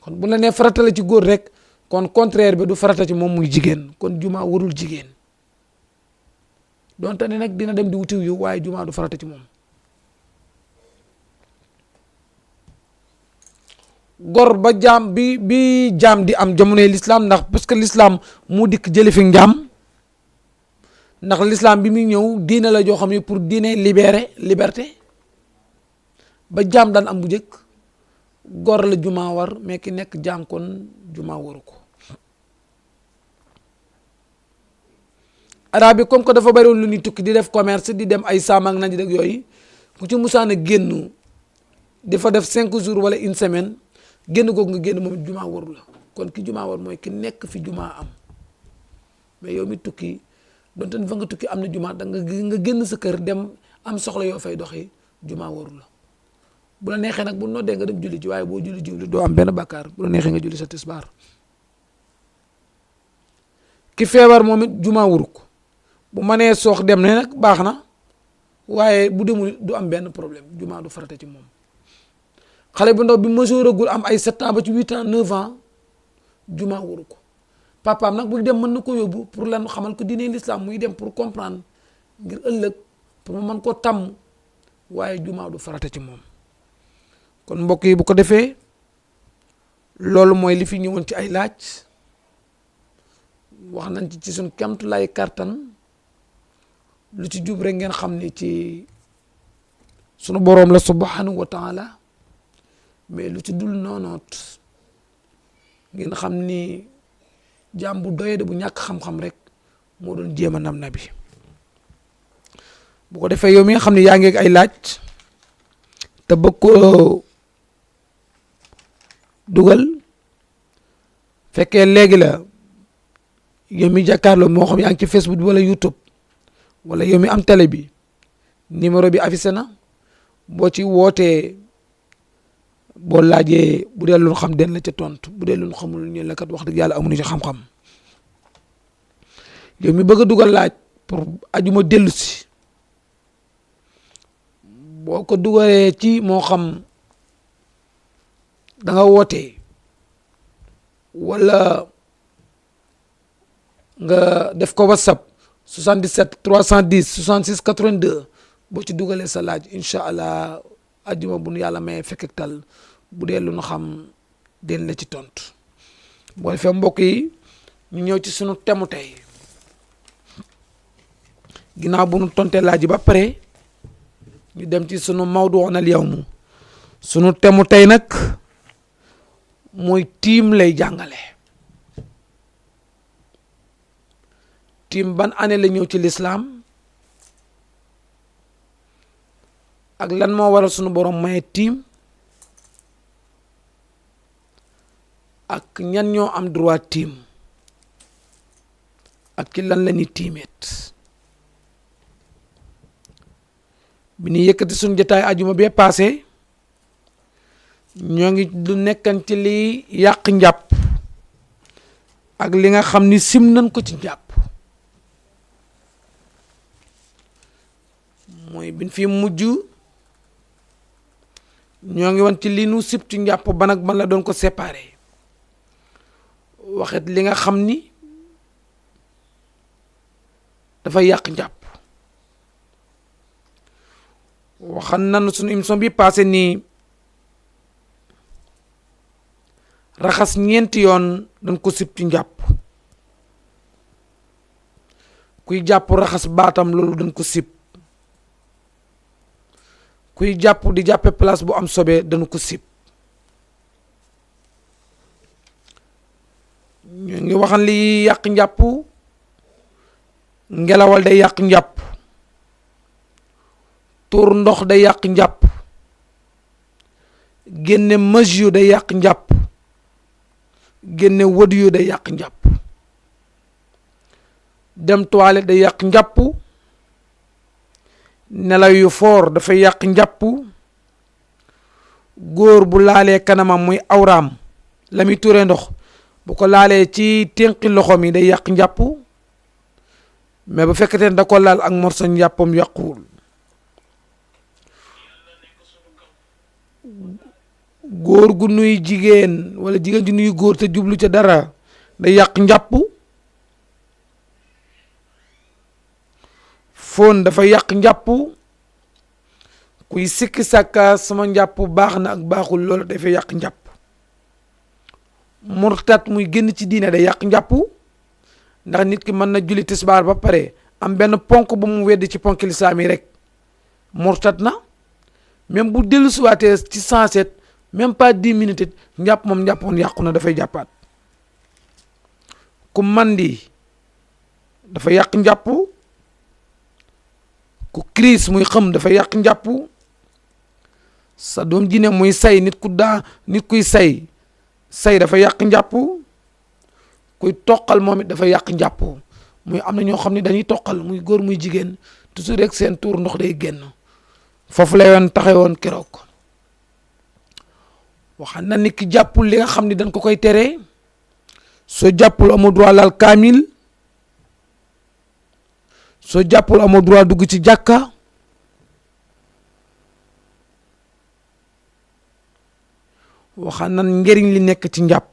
kon bu la nee farata la ci góor rek kon contraire bi du farata ci moom muy jigéen kon juma warul jigéen donte ne nag dina dem di wutiw yu waaye juma du farata ci moom gor ba jaam bi jaam di am jamonoy l'islam ndax parce que l'islam mu dikk jële fi njaam ndax l'islam bi muy ñëw diine la joo xam ne pour diine liberté ba jaam daan am bu njëkk gor la juma war mais ki nekk jaam kon juma waru ko arab bi comme que dafa bari woon lu ñuy tukki di def commerce di dem ay saam ak nañ ak yooyu ku ci musaana génn dafa def 5 jours wala une semaine génn googu nga génn moom juma waru la kon ki juma war mooy ki nekk fi juma am mais yow mi tukki donte fa nga tukki am na juma da nga génn sa kër dem am soxla yoo fay doxee juma waru la bu la neexee nag bu noddee nga dem julli ji waaye boo julli jiwli doo am benn bakkaar bu la neexee nga julli sa tisbaar ki feebar moom it juma waru ko bu mënee soox dem ne nag baax na waaye bu demul du am benn problème juma du farata ci moom xale bu ndaw bi masooragul am ay 7 ans ba ci 8 ans 9 ans juma waru ko papaam nag buy dem mën na ko yóbbu pour lan xamal ko diine l'islam muy dem pour comprendre ngir ëllëg pour mu mën koo tàmm waaye juma du farata ci moom kon mbokk yi bu ko defee loolu mooy li fi ñëwoon ci ay laaj wax nañ ci suñ kemtu lay kartan lu ci jub rek ngeen xam ni ci sunu boroom la subhanahu wa taala mais lu ci dul noonoot ngeen xam ni jaam bu doyade bu ñàkk xam-xam rek moo doon jéem a nam na bi bu ko defee yow mi nga xam ne yaa ngi ak ay laaj te bëgg ko dugal fekkee léegi la yow mi jàkkaarloo moo xam yaa ngi ci Facebook wala YouTube wala yow mi am télé bi numéro bi affiché na boo ci wootee boo laajee bu dee lu xam den la ca tontu bu dee lu xamul ñu la kat wax dëgg yàlla amuñu ci xam-xam yow mi bëgg a dugal laaj pour ajuma dellu si boo ko dugalee ci moo xam da nga wootee wala nga def ko WhatsApp 77 310 66 82 boo ci dugalee sa laaj incha allah ajuma bu nu yàlla may fekk tal bu dee lu nu xam den la ci tontu boo defee mbokk yi ñu ñëw ci sunu temu tey ginnaaw bu nu tontee laaj ba pare ñu dem ci sunu mawdu'un al yawm sunu temu tey nag mooy tiim lay jàngale tiim ban année la ñëw ci lislaam ak lan moo waral sunu borom maye tiim ak ñan ñoo am droit tiim ak ci lan la ñuy tiimeet bi ñu yëkkati suñu jotaay ajuma bee passé ñoo ngi lu nekkan ci li yàq njàpp ak li nga xam ni sim nañ ko ci njàpp mooy bin fi mujj ñoo ngi woon ci li nu sib ci njàpp ban ak ban la doon ko séparé waxet li nga xam ni dafay yàq njàpp waxan nan suñu émission bi passé nii raxas ñeenti yoon dañ ko sib ci njàpp kuy jàpp raxas baatam loolu dañ ko sib kuy jàpp di jàppe place bu am sobe dañ ko sib ñu ngi waxan li yàq njàpp ngelawal day yàq njàpp tuur ndox day yàq njàpp génne maj yu day yàq njàpp génne wëd yu day yàq njàpp dem toilette day yàq njàpp nelaw yu foor dafay yàq njàpp góor bu laalee kanamam muy awraam la muy turee ndox bu ko laalee ci ténqi loxoom yi day yàq njàpp mais bu fekkete ne da ko laal ak morso njàppam yàquwul góor gu nuy jigéen wala jigéen ju nuy góor te jublu ca dara day yàq njàpp foon dafa yàq njàpp kuy sikki sàkka sama njàpp baax na ak baaxul loolu dafay yàq njàpp murtat muy génn ci diine day yàq njàpp ndax nit ki mën na julli tisbaar ba pare am benn ponk bu mu weddi ci ponk lislaam yi rek murtat na même bu dellu siwaatee ci 107 même pas 10 minutes njàpp moom njàppoon yàqu na dafay jàppaat ku mandi dafa yàq njàpp ku crise muy xam dafa yàq njàpp sa doom ji ne muy say nit kuy say dafa yàq njàpp kuy toqal moom it dafa yàq njàpp muy am na ñoo xam ne dañuy toqal muy góor muy jigéen toujours rek seen tuur ndox day génn foofu la yoon taxawoon keroog waxaan na nit ki jàppul li nga xam ne dañ ko koy tere soo jàppul amoo droit laal kaamil soo jàppul amoo droit dugg ci jàkka waxaan nan njëriñ li nekk ci njàpp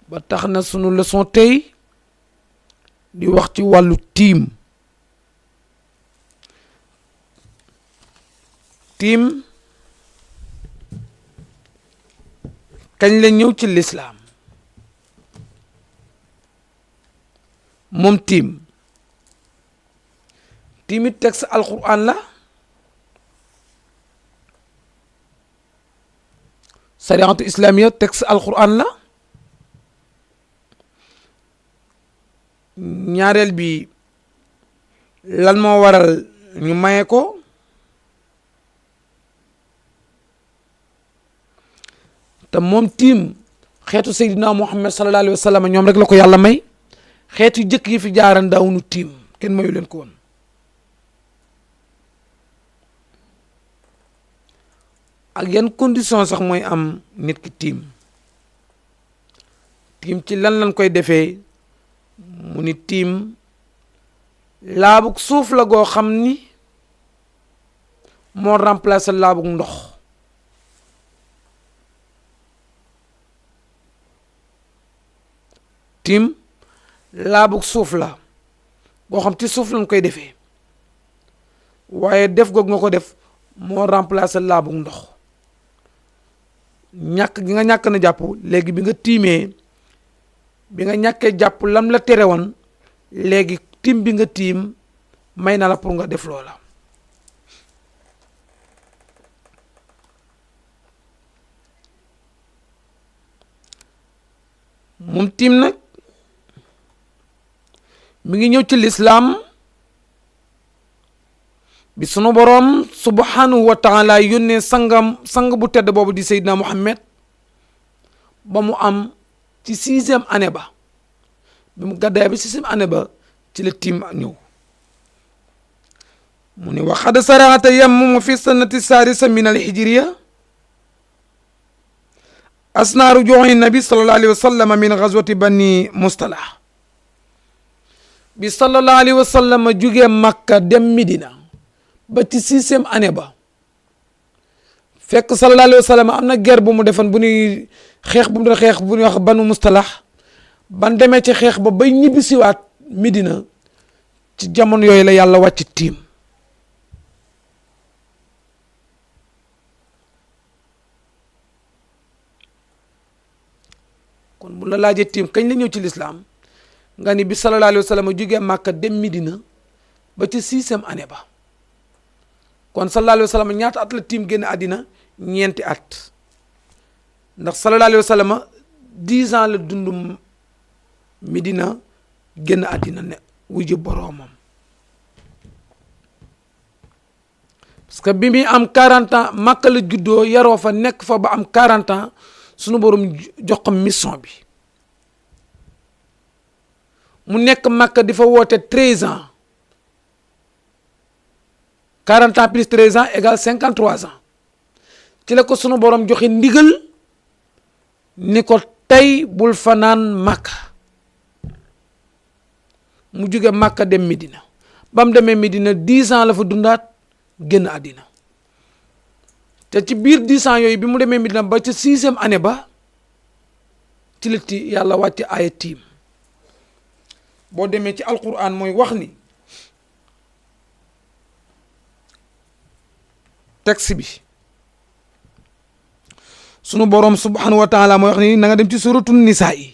ba tax na sunu leçon tey di wax ci wàllu tiim kañ la ñëw ci lislaam moom tiim it texte alquran la sariatu islamiya texte alquran la ñaareel bi lan moo waral ñu maye ko te moom tiim xeetu Seydina Muhammad sallallahu alayhi wa sallam ñoom rek la ko yàlla may. xeetu jëkk yi fi jaaran daawunu tiim kenn mayu leen ko woon. ak yan condition sax mooy am nit ki tiim ci lan lañ koy defee mu ni tiim laabug suuf la goo xam ni moo remplacer laabug ndox. tiim laabug suuf la goo xam ci suuf lañ koy defee waaye def goog nga ko def moo remplacer laabug ndox. ñàkk gi nga ñàkk na jàpp léegi bi nga tiimee bi nga ñàkkee jàpp lam la tere woon léegi tiim bi nga tiim may na la pour nga def loola. moom tiim nag mi ngi ñëw ci lislaam bi sunu boroom subhanahu wa taala yónnee sang bu tedd boobu di Seydina Muhammad ba mu am ci 6e année ba bi mu gàddaay bi 6e année ba ci la tiim ñëw mu ne wa qad sara'a tayammumu fi sanati sadisa min al-hijriya asna ruju'i nabi sallallahu alayhi wa sallam min ghazwati bani mustalah bi sallallahu alayhi wa sallam jugee Makka dem Medina ba ci 6e année ba fekk sallallahu alayhi wa sallam am na guerre bu mu defoon bu ñuy xeex bu mu doon xeex bu ñuy wax banu mustalah ban demee ci xeex ba bay ñibbisiwaat Medina ci jamono yooyu la yàlla wàcc tiim kon bu la laajee tiim kañ la ñëw ci lislaam nga ni bi sallallahu alayhi wa sallam jógee Màkka dem Medina ba ci 6e année ba kon sallallahu alayhi wa sallam ñaata at la tiim génn àddina ñeenti at ndax sallallahu alayhi wa sallam 10 ans la dund Medina génn àddina ne wuju boroomam parce que bi muy am 40 ans Màkka la juddoo yaroo fa nekk fa ba am 40 ans sunu borom jox ko mission bi mu nekk Màkka di fa woote 13 ans 40 ans plus 13 ans égale 53 ans ci la ko sunu borom joxe ndigal ni ko tey bul fanaan Màkka mu jóge Màkka dem Medina ba mu demee Medina 10 ans la fa dundaat génn àddina te ci biir 10 ans yooyu bi mu demee Medina ba ca 6e année ba ci la yàlla wàcce aaya tiim boo demee ci alquran mooy wax ni texte bi sunu boroom subhanahu wa taala mooy wax ni na nga dem ci suratu nisaa yi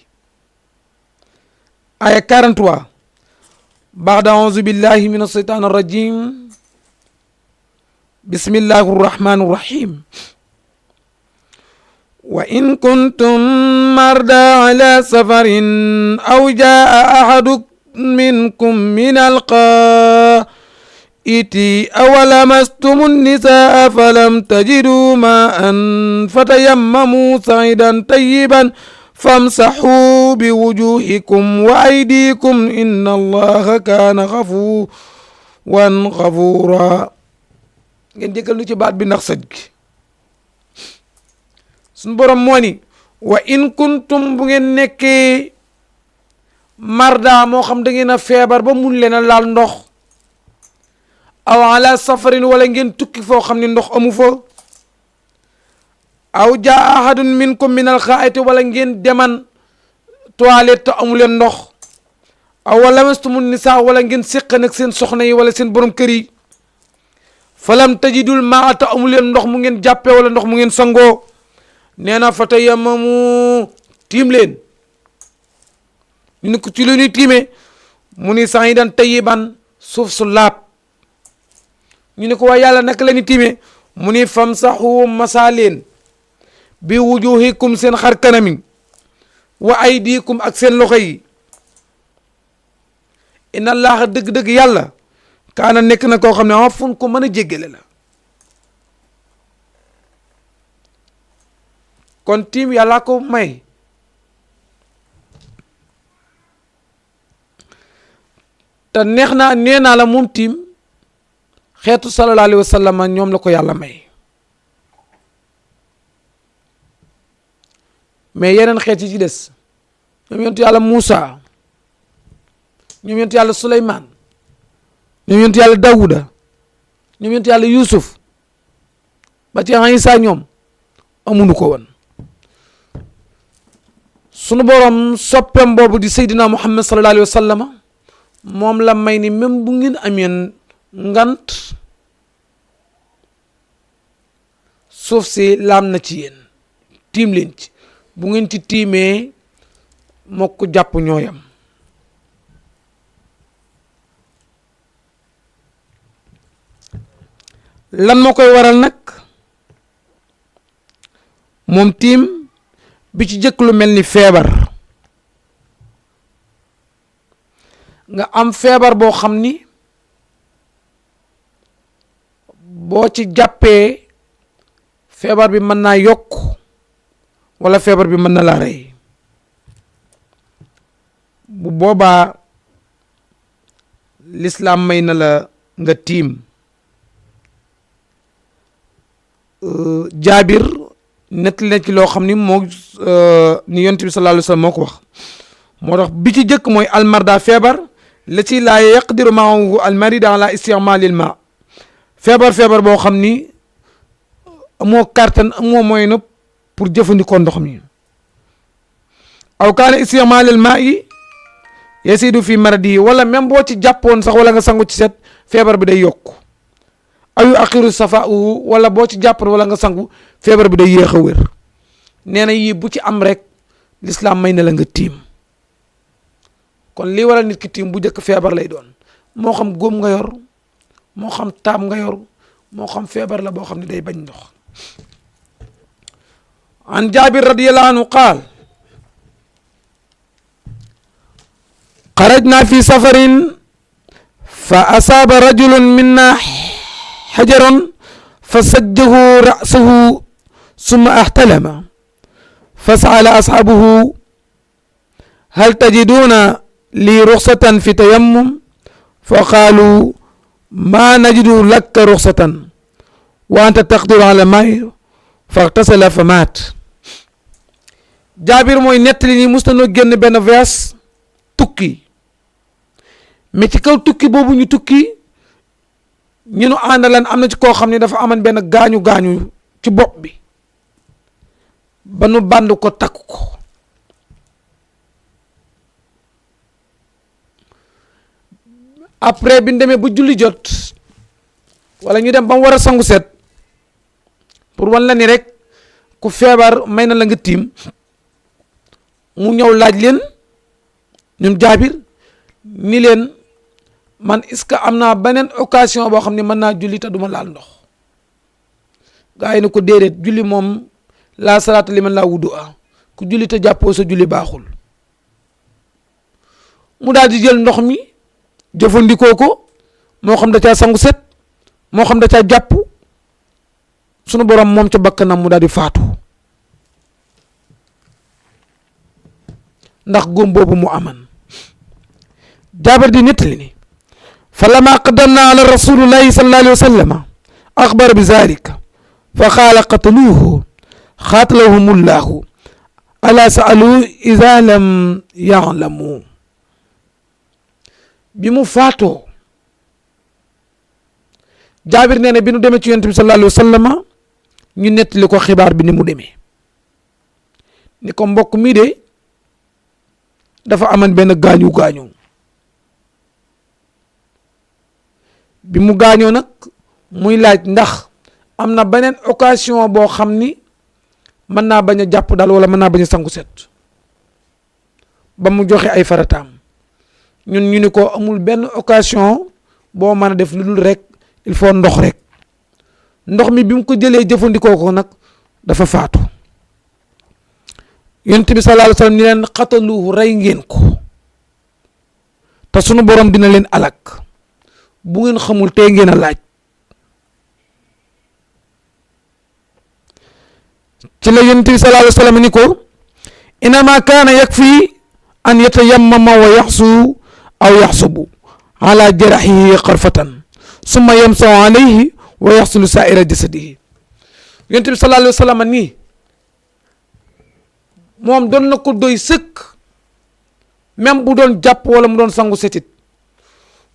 aya 43 baada auzu billahi min asheytan arrajim bismillahi arrahmani arrahim wa in kuntum marda ala safarin aw jaa ahadu minkum min alqaa'iti aw lamastumu nnisaa falam tajidu maa'an fatayammamu sa'idan tayyiban famsaxuu biwujuhikum wa aydikum inna allaha kaana gafuuran gafuura ngeen jéggal nu ci baat bi ndax sëj gi suñu borom moo ni wa in kuntum bu ngeen nekkee marda moo xam da ngeen a feebar ba mun leen a laal ndox aw ala safarin wala ngeen tukki foo xam ne ndox amu fa aw jaa ahadun minkum min alxaayati wala ngeen deman toilette te amu leen ndox aw lamastumu nisaa wala ngeen séq nag seen soxna yi wala seen borom kër yi falam tajidul maa te amu leen ndox mu ngeen jàppee wala ndox mu ngeen sangoo nee na fatayammamu tiim leen ñu ne ko ci lu ñuy tiimee mu ni sa'idan tayyiban suuf su laab ñu ne ko waa yàlla naka la ñuy tiimee mu ni famsahu masaa leen bi wujuhikum seen xar kanami wa aydikum ak seen loxo yi inna allaha dëgg-dëgg yàlla kaana nekk na koo xam ne afun ko mën a jéggale la kon tiim yàllaa ko may te nee naa la moom tiim xeetu sallallahu alayhi wa sallam ñoom la ko yàlla may mais yeneen xeet yi ci des ñoom yontu yàlla Muusa ñoom yontu yàlla Suleymaan ñoom yontu yàlla Dawuda ñoom yontu yàlla Yuusuf ba ci Isaa ñoom amuñu ko woon sunu borom soppeem boobu di Seydina Muhammad sallallahu alayhi wa sallam moom la may ni même bu ngeen ameen ngant suuf si laam na ci yéen tiim leen ci bu ngeen ci tiimee mokk jàpp ñooyam lan moo koy waral nag moom tiim bi ci jëkk lu mel ni feebar nga am feebar boo xam ni boo ci jàppee feebar bi mën naa yokk wala feebar bi mën na laa rey bu boobaa lislaam may na la nga tiim jaabir nettali na ci loo xam ni moo ni yonent bi sallallahu alayhi wa sallam moo ko wax moo tax bi ci jëkk mooy almarda feebar la ci laa yaqdiru maahu almarida ala isticmaalil ma feebar boo xam ni amoo kàttan amoo moyen na pour jëfandikoo ndox mi aw kaana isticmaalil ma yi yasidu fi maradi wala même boo ci jàppoon sax wala nga sangu ci set feebar bi day yokk ayu axiru safaahu wala boo ci jàppoon wala nga sangu feebar bi day yéex a wér nee na yii bu ci am rek lislaam may na la nga tiim kon lii waral nit ki tiim bu njëkk feebar lay doon moo xam góom nga yor moo xam taam nga yor moo xam feebar la boo xam ne day bañ ndox an jaabir radiyallahu anhu qaal xarajna fi safarin fa asaaba rajulun minna xajaron fa sajjahu ra'sahu summa ahtalama fa sa'ala asxaabuhu hal tajiduna li ruxsatan fi tayammum fa qaalu ma najidu laka ruxsatan wa anta taqdiru ala maay fa ightasala fa maat jaabir mooy nettali ni mus nañoo génn benn voyage tukki mais ci kaw tukki boobu ñu tukki ñu nu àndalan am na ci koo xam ne dafa amoon benn gaañu ci bopp bi ba nu band ko takk ko après bi ñu demee ba julli jot wala ñu dem ba mu war a sangu set pour wan la ni rek ku feebar may na la nga tiim mu ñëw laaj leen ñun jaabir ni leen man est-ce que am naa beneen occasion boo xam ne mën naa julli te duma laal ndox gaa yi ne ko déedéet julli moom laa salaata liman laa wudu a ku julli te jàppoo sa julli baaxul mu daal di jël ndox mi jëfandikoo ko moo xam da caa sangu set moo xam da caa jàpp sunu borom moom ca bakkanam mu daal di faatu ndax góom boobu mu aman jaabar di nettali ni fa lama qadamna ala rasulillahi sallallahu alayhi wa sallam axbara bi zalika fa qaala qataluuhu xaatalahumullahu ala saalu ida lam yalamu bi mu faatoo jaabir nee na bi nu demee ci yonent bi sallallahu alayhi wa sallam ñu nettali ko xibaar bi ni mu demee ni ko mbokk mii de dafa aman benn gaañu bi mu gaañoo nag muy laaj ndax am na beneen occasion boo xam ni mën naa bañ a jàpp daal wala mën naa bañ a sangu set ba mu joxe ay farataam ñun ñu ni ko amul benn occasion boo mën a def lu dul rek il faut ndox rek ndox mi bi mu ko jëlee jëfandikoo ko nag dafa faatu yonent bi sallallahu alayhi wa sallam ni leen xataluhu rey ngeen ko te sunu borom dina leen alak bu ngeen xamul tey ngeen a laaj ci la yonent bi sallallahu alayhi wa sallam ni ko inama kaana yakfi an yatayammama wa yaxsu aw yaxsubu ala jarahihi xarfatan summa yamsahu alayhi wa yaxsulu saa'ira jasadihi. yonent bi sallallahu alayhi wa sallam nii moom doon na ko doy sëkk même bu doon jàpp wala mu doon sangu setit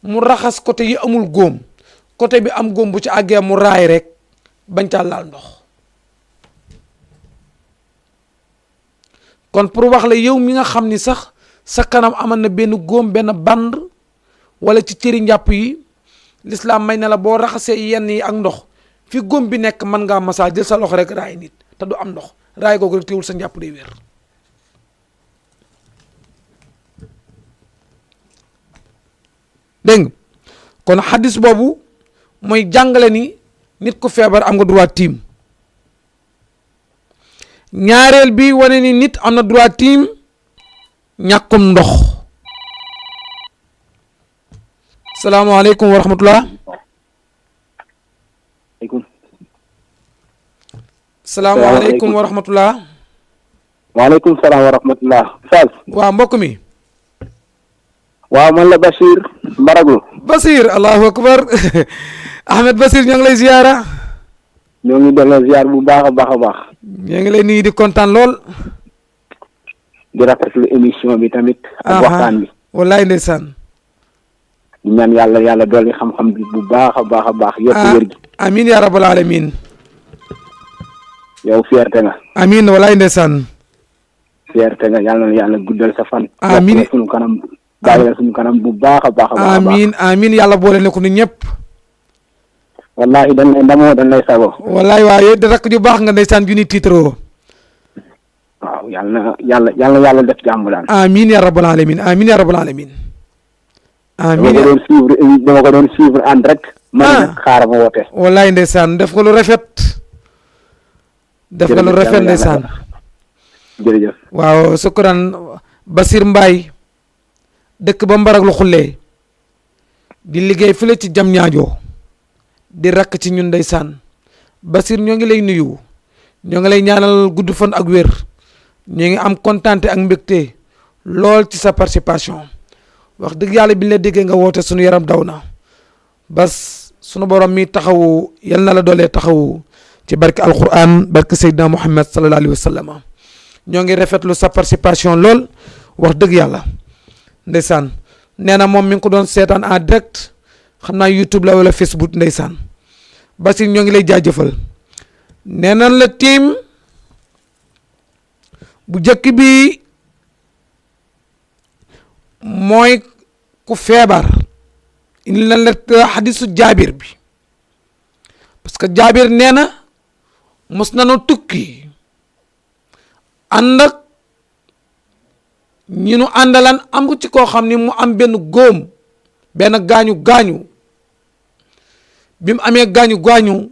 mu raxas côté yi amul góom, côté bi am góom bu ci àggee mu raay rek bañ caa laal ndox. kon pour wax la yow mi nga xam ni sax sa kanam amal na benn góom, benn band wala ci cëri njàpp yi, lislaam may na la boo raxasee yenn yi ak ndox fi góom bi nekk mën ngaa masaa jël sa loxo rek raay nit te du am ndox, raay googu rek teewul sa njàpp day wér. dégg nga kon xadis boobu mooy jàngale ni nit ku feebar am nga droit tiim. ñaareel bi wane ni nit am na droit tiim ñàkkum ndox. salaamaaleykum wa rahmatullah. salaamaaleykum wa rahmatullah. waaleykum salaam wa rahmatullah. Oustaz. waaw mbokk mi. waaw man la Bachir Mbaraglo. Bachir allahu akbar Ahmed Bachir ñoo ngi lay ziyaara. ñoo ngi delloo ziar bu baax a baax a baax. ñoo ngi lay nuyu di kontaan lool. di rafetlu émission bi tamit. ak waxtaan bi. wallaay ndeysaan. di ñaan yàlla dolli xam-xam bi bu baax a baax a baax. yokk wér gi. amiin yaa rabbal alamin. yow fierté nga. amiin wallaay ndeysaan. fierté nga yàlla na yàlla guddal sa fan. amiin sunu kanam. bàyyi la suñu kanam bu baax a baax a baax. amiin amiin yàlla boole na ko ni ñëpp. wallahi dañ lay ndamoo dañ lay sago. wallahi waaye da rakk ju baax nga ndeysaan ju ni tiitaroo. waaw yàlla def jàmm daal. amiin ya rabbal alamin amiin ya rabbal alamin. amiin dama ko doon suivre en direct. ma ne xaaral ma woote. wallahi ndeysaan def nga lu rafet. def nga lu rafet ndeysaan. jërëjëf. waaw sukkuraan Basir Mbaye dëkk ba Mbaraglu xullee di liggéey fële ci jam ñaajoo di rakk ci ñun ndeysaan. Basir ñoo ngi lay nuyu, ñoo ngi lay ñaanal gudd fan ak wér, ñoo ngi am kontaante ak mbégte lool ci sa participation. wax dëgg yàlla bi ñu la déggee nga woote sunu yaram daw na. bas sunu borom mi taxawu yal na la doolee taxawu ci barke alquran barke Seydina Muhammad sallallahu alayhi wa sallam. ñoo ngi rafetlu sa participation lool wax dëgg yàlla ndeysaan. nee na moom mi ngi ko doon seetaan en direct, xam naa YouTube la wala Facebook ndeysaan. Basir ñoo ngi lay jaajëfal. nee nan la tiim bu jëkk bi mooy ku feebar. indi lan la xadisu jaabir bi parce que jaabir nee na mos nañu tukki ànd ak ñi nu àndalan am ko ci koo xam ni mu am benn góom, benn gaañu bi mu amee gaañu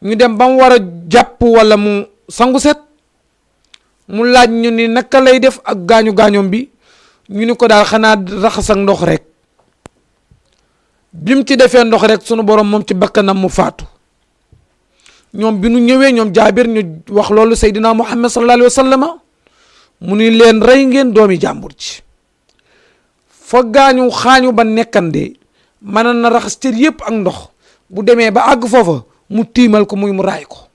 ñu dem ba mu war a jàpp walla mu sangu set, mu laaj ñu ni naka lay def ak gaañoom bi. ñu ni ko daal xanaa raxas ak ndox rek. bi mu ci defee ndox rek sunu borom moom ci bakkanam mu faatu. ñoom bi nu ñëwee ñoom jaabir ñu wax loolu Seydina Muhammad sallallahu alayhi wa sallam mu ni leen rey ngeen doomi jàmbur ci. fa xaañu ba nekkande mën na raxas cër yëpp ak ndox, bu demee ba àgg foofa mu tiimal ko muy mu raay ko.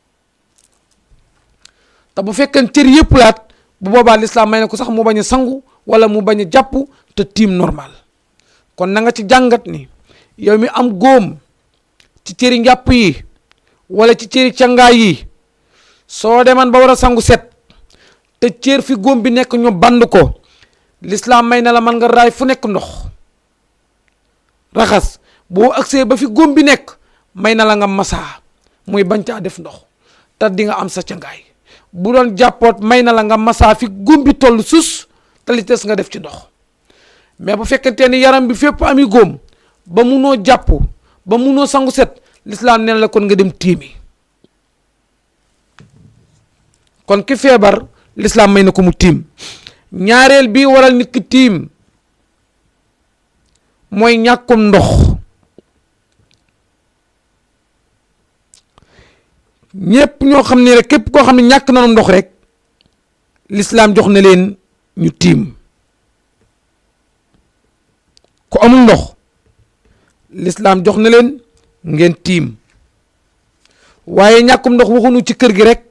te bu fekkee cër yëpp laat bu boobaa lislaam may na ko sax mu bañ a sangu wala mu bañ a jàpp te tiim normal. kon na nga ci jàngat ni yow mi am góom ci cëri njàpp yi wala ci cëri cangaay yi, soo deman ba war a sangu set te cër fi góom bi nekk ñu band ko, lislaam may na la man nga raay fu nekk ndox raxas. boo agsee ba fi góom bi nekk may na la nga masaa muy bañ caa def ndox te di nga am sa cangaay. bu doon jàppoot may na la nga masaa fi góom bi toll sus te li des nga def ci ndox. mais bu fekkente ni yaram bi fépp ami góom ba munoo jàpp ba munoo sangu set, lislaam nee na la kon nga dem tiimi. kon ki feebar lislaam may na ko mu tiim. ñaareel bi waral nit ki tiim mooy ñàkkum ndox. ñépp ñoo xam ne rek képp koo xam ne ñàkk nanu ndox rek lislaam jox na leen ñu tiim. ku amul ndox lislaam jox na leen ngeen tiim waaye ñàkkum ndox waxunu ci kër gi rek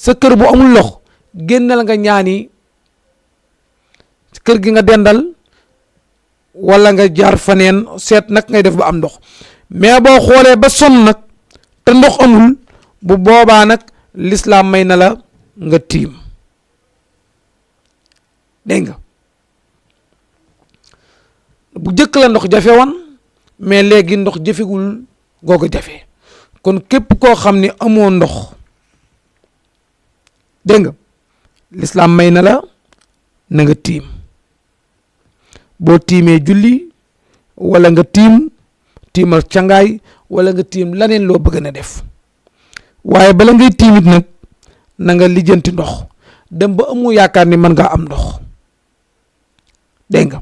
sa kër bu amul ndox génnal nga ñaani kër gi nga dendal wala nga jaar faneen seet nag ngay def ba am ndox mais boo xoolee ba sonn nag te ndox amul bu boobaa nag lislaam may na la nga tiim dégg nga bu jëkk la ndox jafe woon mais léegi ndox jafewul googu jafe kon képp koo xam ni amoo ndox dégg nga lislaam may na la na nga tiim boo tiimee julli wala nga tiimal cangaay wala nga tiim laneen loo bëgg na def waaye bala ngay tiimit nag na nga lijjanti ndox dem ba amu yaakaar ni mën ngaa am ndox dégg nga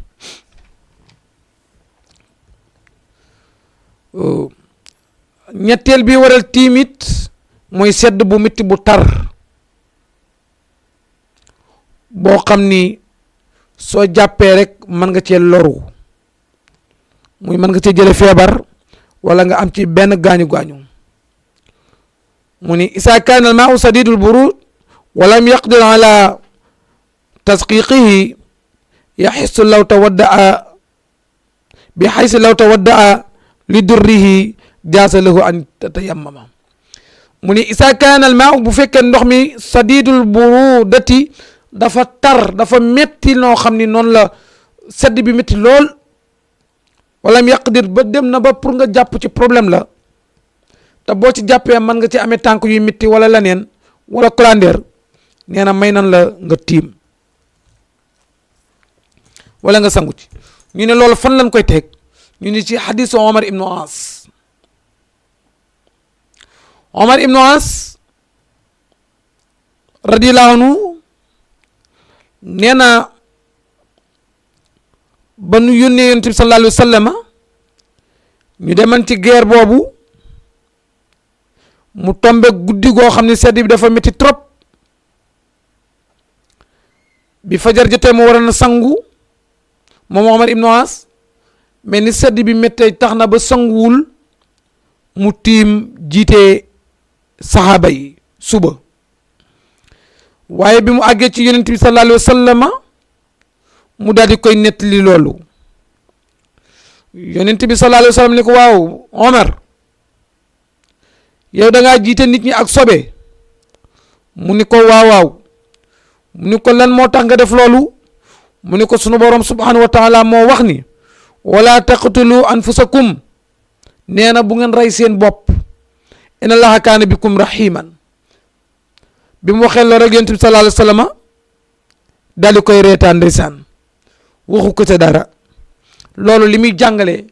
ñetteel bi waral tiimit mooy sedd bu metti bu tar boo xam ni soo jàppee rek mën nga cee loru muy mën nga cee jële feebar wala nga am ci benn gaañu-gaañu mu ni isa kaana al maau sadidul burud walam yaqdir ala tasqiqihi yaxissu law tawaddaa bi xaysi law tawaddaa li durrihi jaasa lahu an tatayammama mu ni isa kaana al maau bu fekkee ndox mi sadidul burudati dafa tar dafa metti noo xam ni noonu la sedd bi metti lool wala mu yaqdir ba dem na ba pour nga jàpp ci problème la te boo ci jàppee mën nga ci amee tànk yuy metti wala leneen wala colandeer nee na may nan la nga tiim wala nga sangu ci ñu ne loolu fan lañ koy teg ñu ni ci xadisu Omar ibnu As Omar ibnu As radiyallahu anhu nee na ba nu yónnee yonent bi sallallahu alayhi wa sallam ñu deman ci guerre boobu mu tombe guddi goo xam ne sedd bi dafa métti trop bi fajar jotee mu war na sangu moom Omar ibnu As mais ni sedd bi méttee tax na ba sanguwul mu tiim jiite saxaaba yi suba waaye bi mu àggee ci yonent bi sallallahu alayhi wa sallam mu daal di koy nettali loolu yonent bi sallallahu alayhi wa sallam ni ko waaw Omar yow da ngaa jiite nit ñi ak sobe mu ni ko waaw mu ni ko lan moo tax nga def loolu mu ni ko sunu borom subhanahu wa taala moo wax ni wala taqtulu anfusakum nee na bu ngeen rey seen bopp inna allaha kaana bikum rahiman bi mu waxee loolu rek yonent bi sallallahu alayhi wa sallam daal di koy reetaan ndeysaan waxu ko ca dara loolu li muy jàngale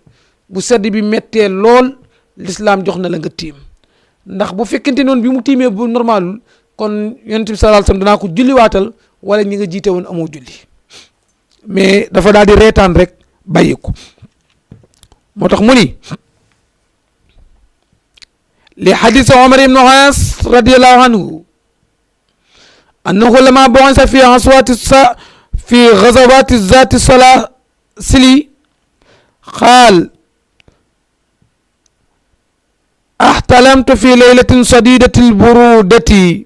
bu sedd bi méttee lool lislaam jox na la nga tiim ndax bu fekkente noonu bi mu tiimee bu normalul kon yonent bi sallallahu alayhi wa sallam danaa ko julliwaatal wala ñi nga jiite woon amoo julli mais dafa daal di reetaan rek bàyyi ko moo tax mu ni li xadis Omar ibnu As radiyallahu anhu annahu lama bu'itha fi في غزوات ذات السلاسل قال احتلمت في ليلة شديدة البرودة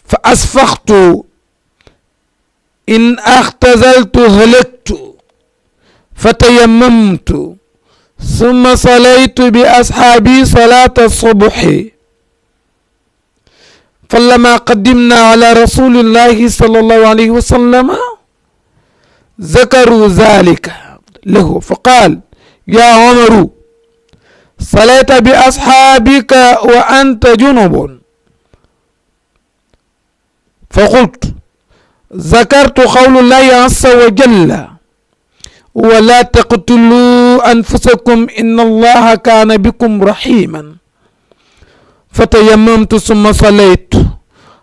فأسفخت إن اختزلت هلكت فتيممت ثم صليت بأصحابي صلاة الصبح فلما قدمنا على رسول الله صلى الله عليه وسلم ذكروا ذلك له فقال يا عمر صليت بأصحابك وأنت جنب فقلت ذكرت قول الله عز وجل ولا تقتلوا أنفسكم إن الله كان بكم رحيما فتيممت ثم صليت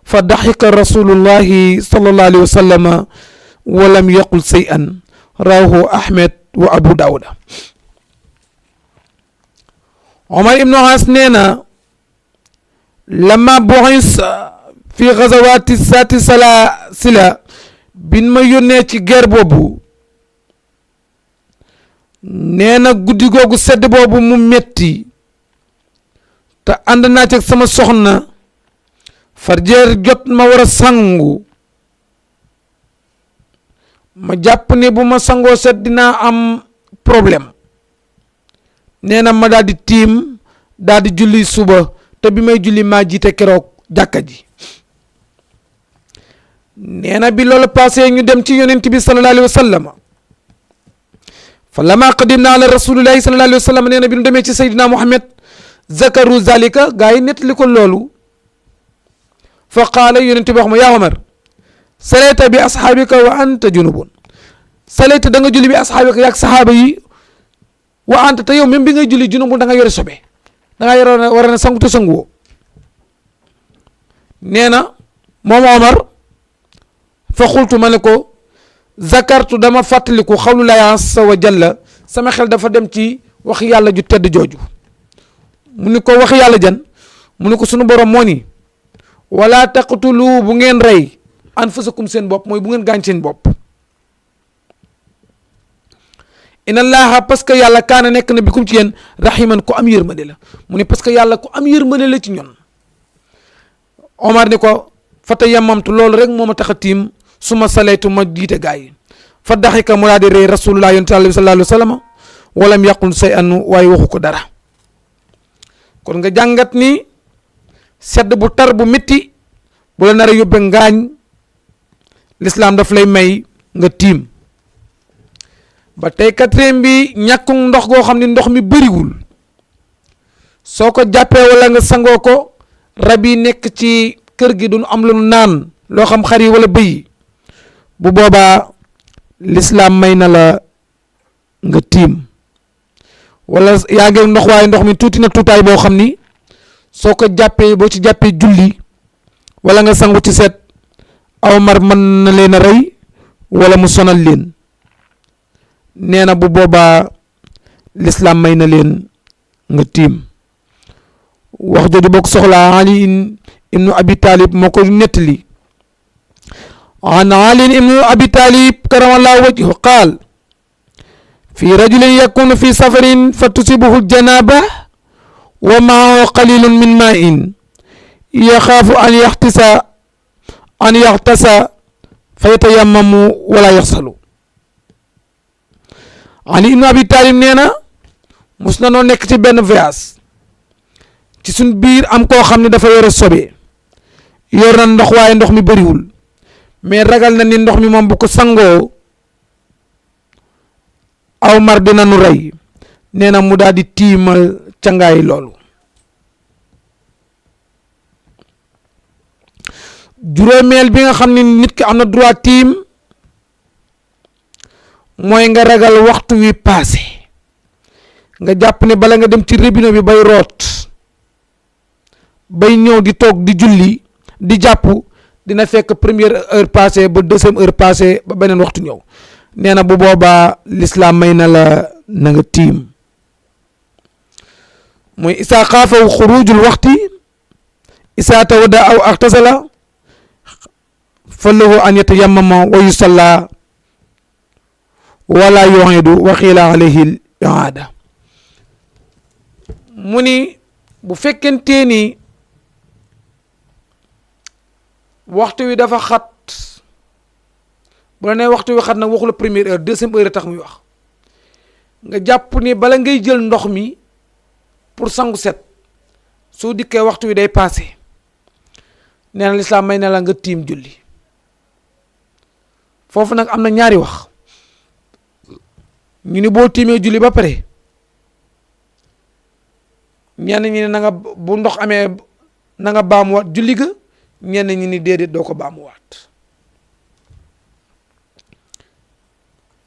فضحك رسول الله صلى الله عليه وسلم ولم يقل شيئا رواه أحمد وأبو داود عمر بن عاص نينا لما بعث في غزوات ذات السلاسل بن ما يوني ci guerre boobu nee na guddi googu sedd boobu mu metti te ànd naa ci sama soxna farjeer jot ma war a sangu ma jàpp ne bu ma sangoo set dinaa am problème nee na ma daal di tiim daal di julli suba te bi may julli maa jiite keroog jàkka ji nee na bi loolu passé ñu dem ci yonent bi sallallahu alayhi wa sallam fa lama qadimna ala rasulillahi sallallahu alayhi wa sallam nee na bi ñu demee ci Seydina Muhammad zakaru zalika gaa yi nettali ko loolu fa qaala yonent bi wax ma yaa Omar salayta bi asxaabika wa anta junubun salayta da nga julli bi asxaabika yaag saxaaba yi wa anta te yow même bi ngay julli junubun da nga yore sobe da nga yore war a ne sangu te sangu woo nee na moom Omar fa xultu ma ne ko zakartu dama fàttaliku xawlullahi azza wa jalla sama xel dafa dem ci wax yàlla ju tedd jooju mu ni ko wax yàlla jan mu ni ko sunu borom moo ni wala taqtulu bu ngeen rey anfusakum seen bopp mooy bu ngeen gaañ seen bopp inna allaha parce que yàlla kaana nekk na bikum ci yéen rahiman ku am yërmande la mu ni parce que yàlla ku am yërmande la ci ñun Omar ni ko fata yamamtu loolu rek moo ma tax a tiim su ma salaytu ma jiite gaa yi fa daxika mu daa di rey rasulullah yonent bi sallallahu alayhi wa sallam walam yaqul say an waaye waxu ko dara kon nga jàngat ni sedd bu tar bu métti bu la nar a yóbbe ngaañ l'islam daf lay may nga tiim ba tey quatrième bi ñàkkum ndox goo xam ne ndox mi bëriwul soo ko jàppee wala nga sangoo ko rab yi nekk ci kër gi duñu am lu naan loo xam xar yi wala bëy bu boobaa l'islam may na la nga tiim wala yaa ngi ndox waaye ndox mi tuuti na tuutaay boo xam ni soo ko jàppee boo ci jàppee julli wala nga sangu ci set aw mar mën na leen a rey wala mu sonal leen nee na bu boobaa l'islam may na leen nga tiim wax jooju boo ko soxlaa Ali ibnu Abi Talib moo ko nettali an Ali ibnu Abi Talib karamallahu wajhu qaal fi rajulin yakunu fi safarin fa tusibuhu janaba wa maahu qalilun min ma'in yaxaafu an yaxtasa fa yatayammamu wala yaxsalu Ali ibnu Abi Talib nee na mus na noo nekk ci benn voyage ci suñ biir am koo xam ne dafa yore sobe yor na ndox waaye ndox mi bëriwul mais ragal na ni ndox mi moom bu ko sangoo aw mar dina nu rey nee na mu daal di tiimal cangaay loolu juróomeel bi nga xam ne nit ki am na droit tiim mooy nga ragal waxtu wi passé nga jàpp ne bala nga dem ci robinet bi bay root bay ñëw di toog di julli di jàpp dina fekk première heure passée ba deuxième heure passée ba beneen waxtu ñëw nee na bu boobaa l'islam may na la na nga tiim mooy isaa xaafaw xurujul waxti isaa tawada aw axtasala fa lahu an yatayammama wa yusalla wala yu'idu wa xiila alayhi al-i'aada mu ni bu fekkentee ni waxtu wi dafa xat bu la nee waxtu wi xat nag waxu la première heure deuxième heure tax muy wax nga jàpp ni bala ngay jël ndox mi pour sangu set soo dikkee waxtu wi day passé nee na lislaam may na la nga tiim julli foofu nag am na ñaari wax ñu ni boo tiimee julli ba pare ñenn ñi ne na nga bu ndox amee na nga baamuwaat julli ga ñenn ñi ni déedéet doo ko baamuwaat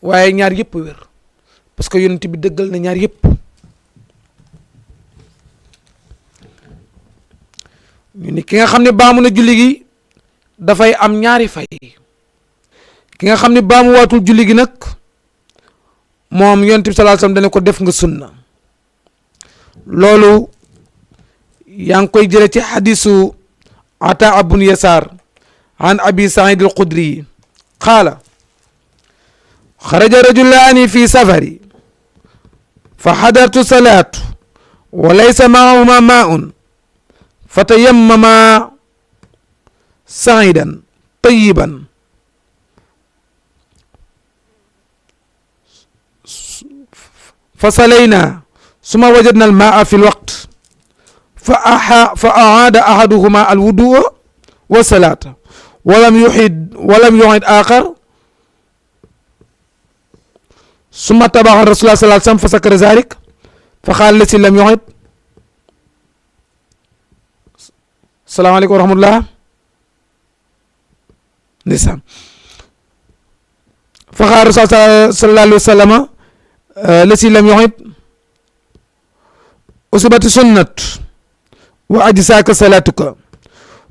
waaye ñaar yëpp wér parce que yonent bi dëggal na ñaar yëpp ñu ni ki nga xam ne baamu na julli gi dafay am ñaari fay ki nga xam ne baamuwaatul julli gi nag moom yonent bi sallallahu alayhi wasallam dana ko def nga sunna loolu yaa ngi koy jële ci xadisu Ataa bun Yasaar an Abi Saïd al-Xudri qaala xaraja rajulaani fi safari fa xadartu salaatu wa laysa maahuma maaun fa tayammama saidan tayiban fa salayna summa wajadna almaa fi lwaqt fa aada ahaduhuma alwudua wa salaata walam yuxid axar summa tabaxa rasulullah sallallahu alayhi wa sallam fa sakara zalik fa qaala lasi lam yuxid salaamaaleykum wa rahmatullah ndeysaan fa qaala rasulullah sallallahu alayhi wa sallam lasi lam yuxid usibati sunnat wa ajsaaka salaatuka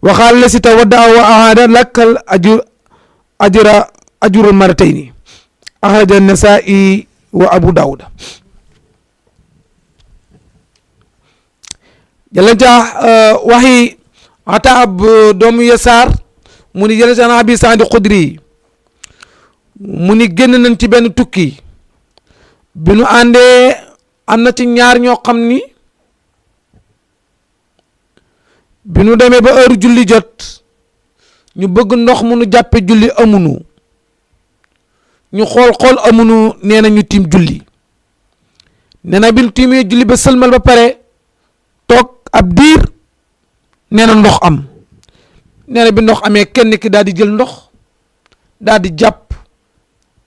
wa qaala lasi tawaddaa wa ahaada lakkal ajrul maratayni axraja an-Nasaa'i wa Abu Daawuda jëlee ca waxi Ataab doomu Yasaar mu ni jëlee ca Abi Saïd Xudri mu ni génn nañ ci benn tukki bi nu àndee am na ci ñaar ñoo xam ni bi nu demee ba heure julli jot ñu bëgg ndox mu nu jàppe julli amunu ñu xool amunu nee na ñu tiim julli nee na bi nu tiimee julli ba sëlmal ba pare toog ab diir nee na ndox am nee na bi ndox amee kenn ki daal di jël ndox daal di jàpp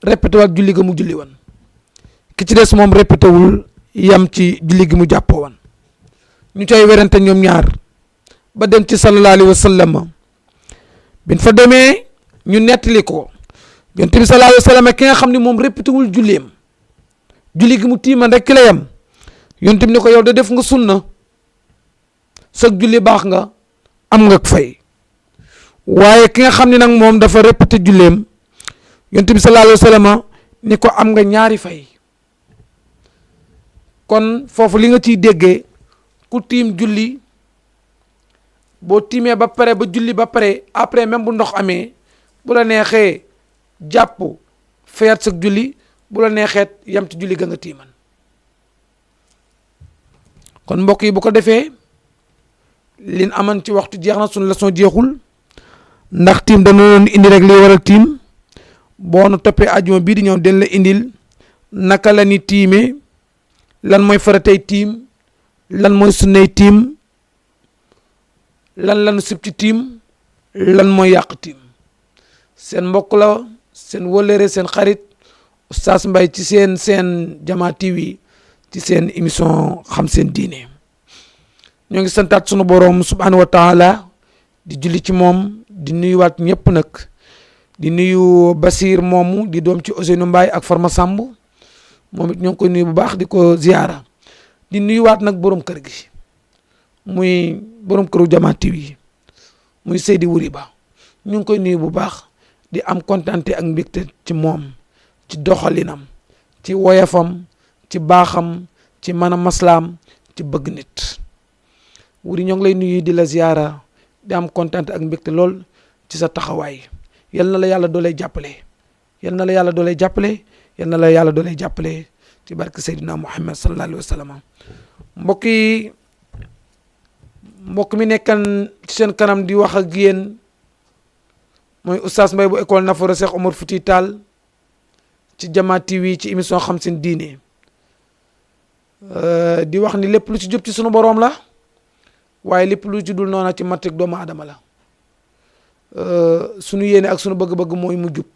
répété waat julli ga mu julli woon ki ci des moom répété wul yam ci julli gi mu jàppoo woon ñu cay werante ñoom ñaar ba dem ci sallallahu alayhi wa sallam bin fa demee ñu nettali ko yonent bi sallallahu alayhi wa sallam ki nga xam ne moom répété wul julleem julli gi mu tiiman rek ki la yam yonent bi ne ko yow da def nga sunna sag julli baax nga am nga fay waaye ki nga xam ne nag moom dafa répété julleem yonent bi sallallahu alayhi wa sallam ni ko am nga ñaari fay kon foofu li nga ciy déggee ku tiim julli boo tiimee ba pare ba julli ba pare après même bu ndox amee bu la neexee jàpp fayat sa julli bu la neexeet yam ci julli ga nga tiiman kon mbokk yi bu ko defee lin aman ci waxtu jeex na suñu leçon jeexul ndax tiim dana doon indi rek liy waral tiim boo nu toppee ajuma bii di ñëw den la indil naka la ni tiime lan mooy faratay tiim lan mooy sunnay tiim lan lanu sib ci tiim lan mooy yàq tiim seen mbokk la seen wëllëre seen xarit Oustaz Mbaye ci seen Jama TV ci seen émission xam seen diine ñoo ngi santaat sunu boroom subhanahu wa taala di julli ci moom di nuyuwaat ñëpp nag di nuyu Basir moomu di doom ci Ousseynou Mbaye ak Farma Samb moom it ñoo ngi koy nuyu bu baax di ko ziyaara di nuyuwaat nag borom kër gi muy borom këru Jama TV muy Seydi Wuri Ba ñu ngi koy nuyu bu baax di am kontante ak mbégte ci moom ci doxalinam ci woyafam ci baaxam ci mën a maslaam ci bëgg nit Wuri ñoo ngi lay nuyu di la ziyaara di am kontante ak mbégte lool ci sa taxawaay yal na la yàlla dooley jàppale yal na la yàlla dooley jàppale yal na la yàlla dooley jàppale ci barke Seydina Muhammad sallallahu alayhi wa sallam mbokk yi mbokk mi nekkan ci seen kanam di wax ak yéen mooy Oustaz Mbaye bu école Nafara Cheikh Omar Fouti Tall ci Jama TV ci émission xam seen diine di wax ni lépp lu ci jub ci sunu boroom la waaye lépp lu ci dul noona ci matik doomu aadama la sunu yéene ak sunu bëgg-bëgg mooy mu jub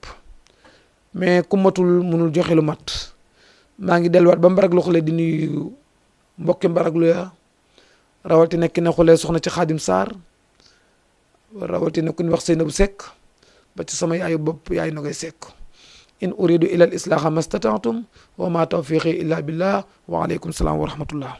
mais ku matul munul joxe lu mat maa ngi delluwaat ba Mbarag lu xule di nuyu mbokki Mbarag lu ya rawatina ki ne xulee soxna ci Xaadim Sarr rawatina ku ñu wax Seynabou Seck ba ci sama yaayu bopp yaay Nogay Seck in uridu ila al islaha mastata'tum wa ma tawfiqi illa billah wa alaykum salaam wa rahmatullah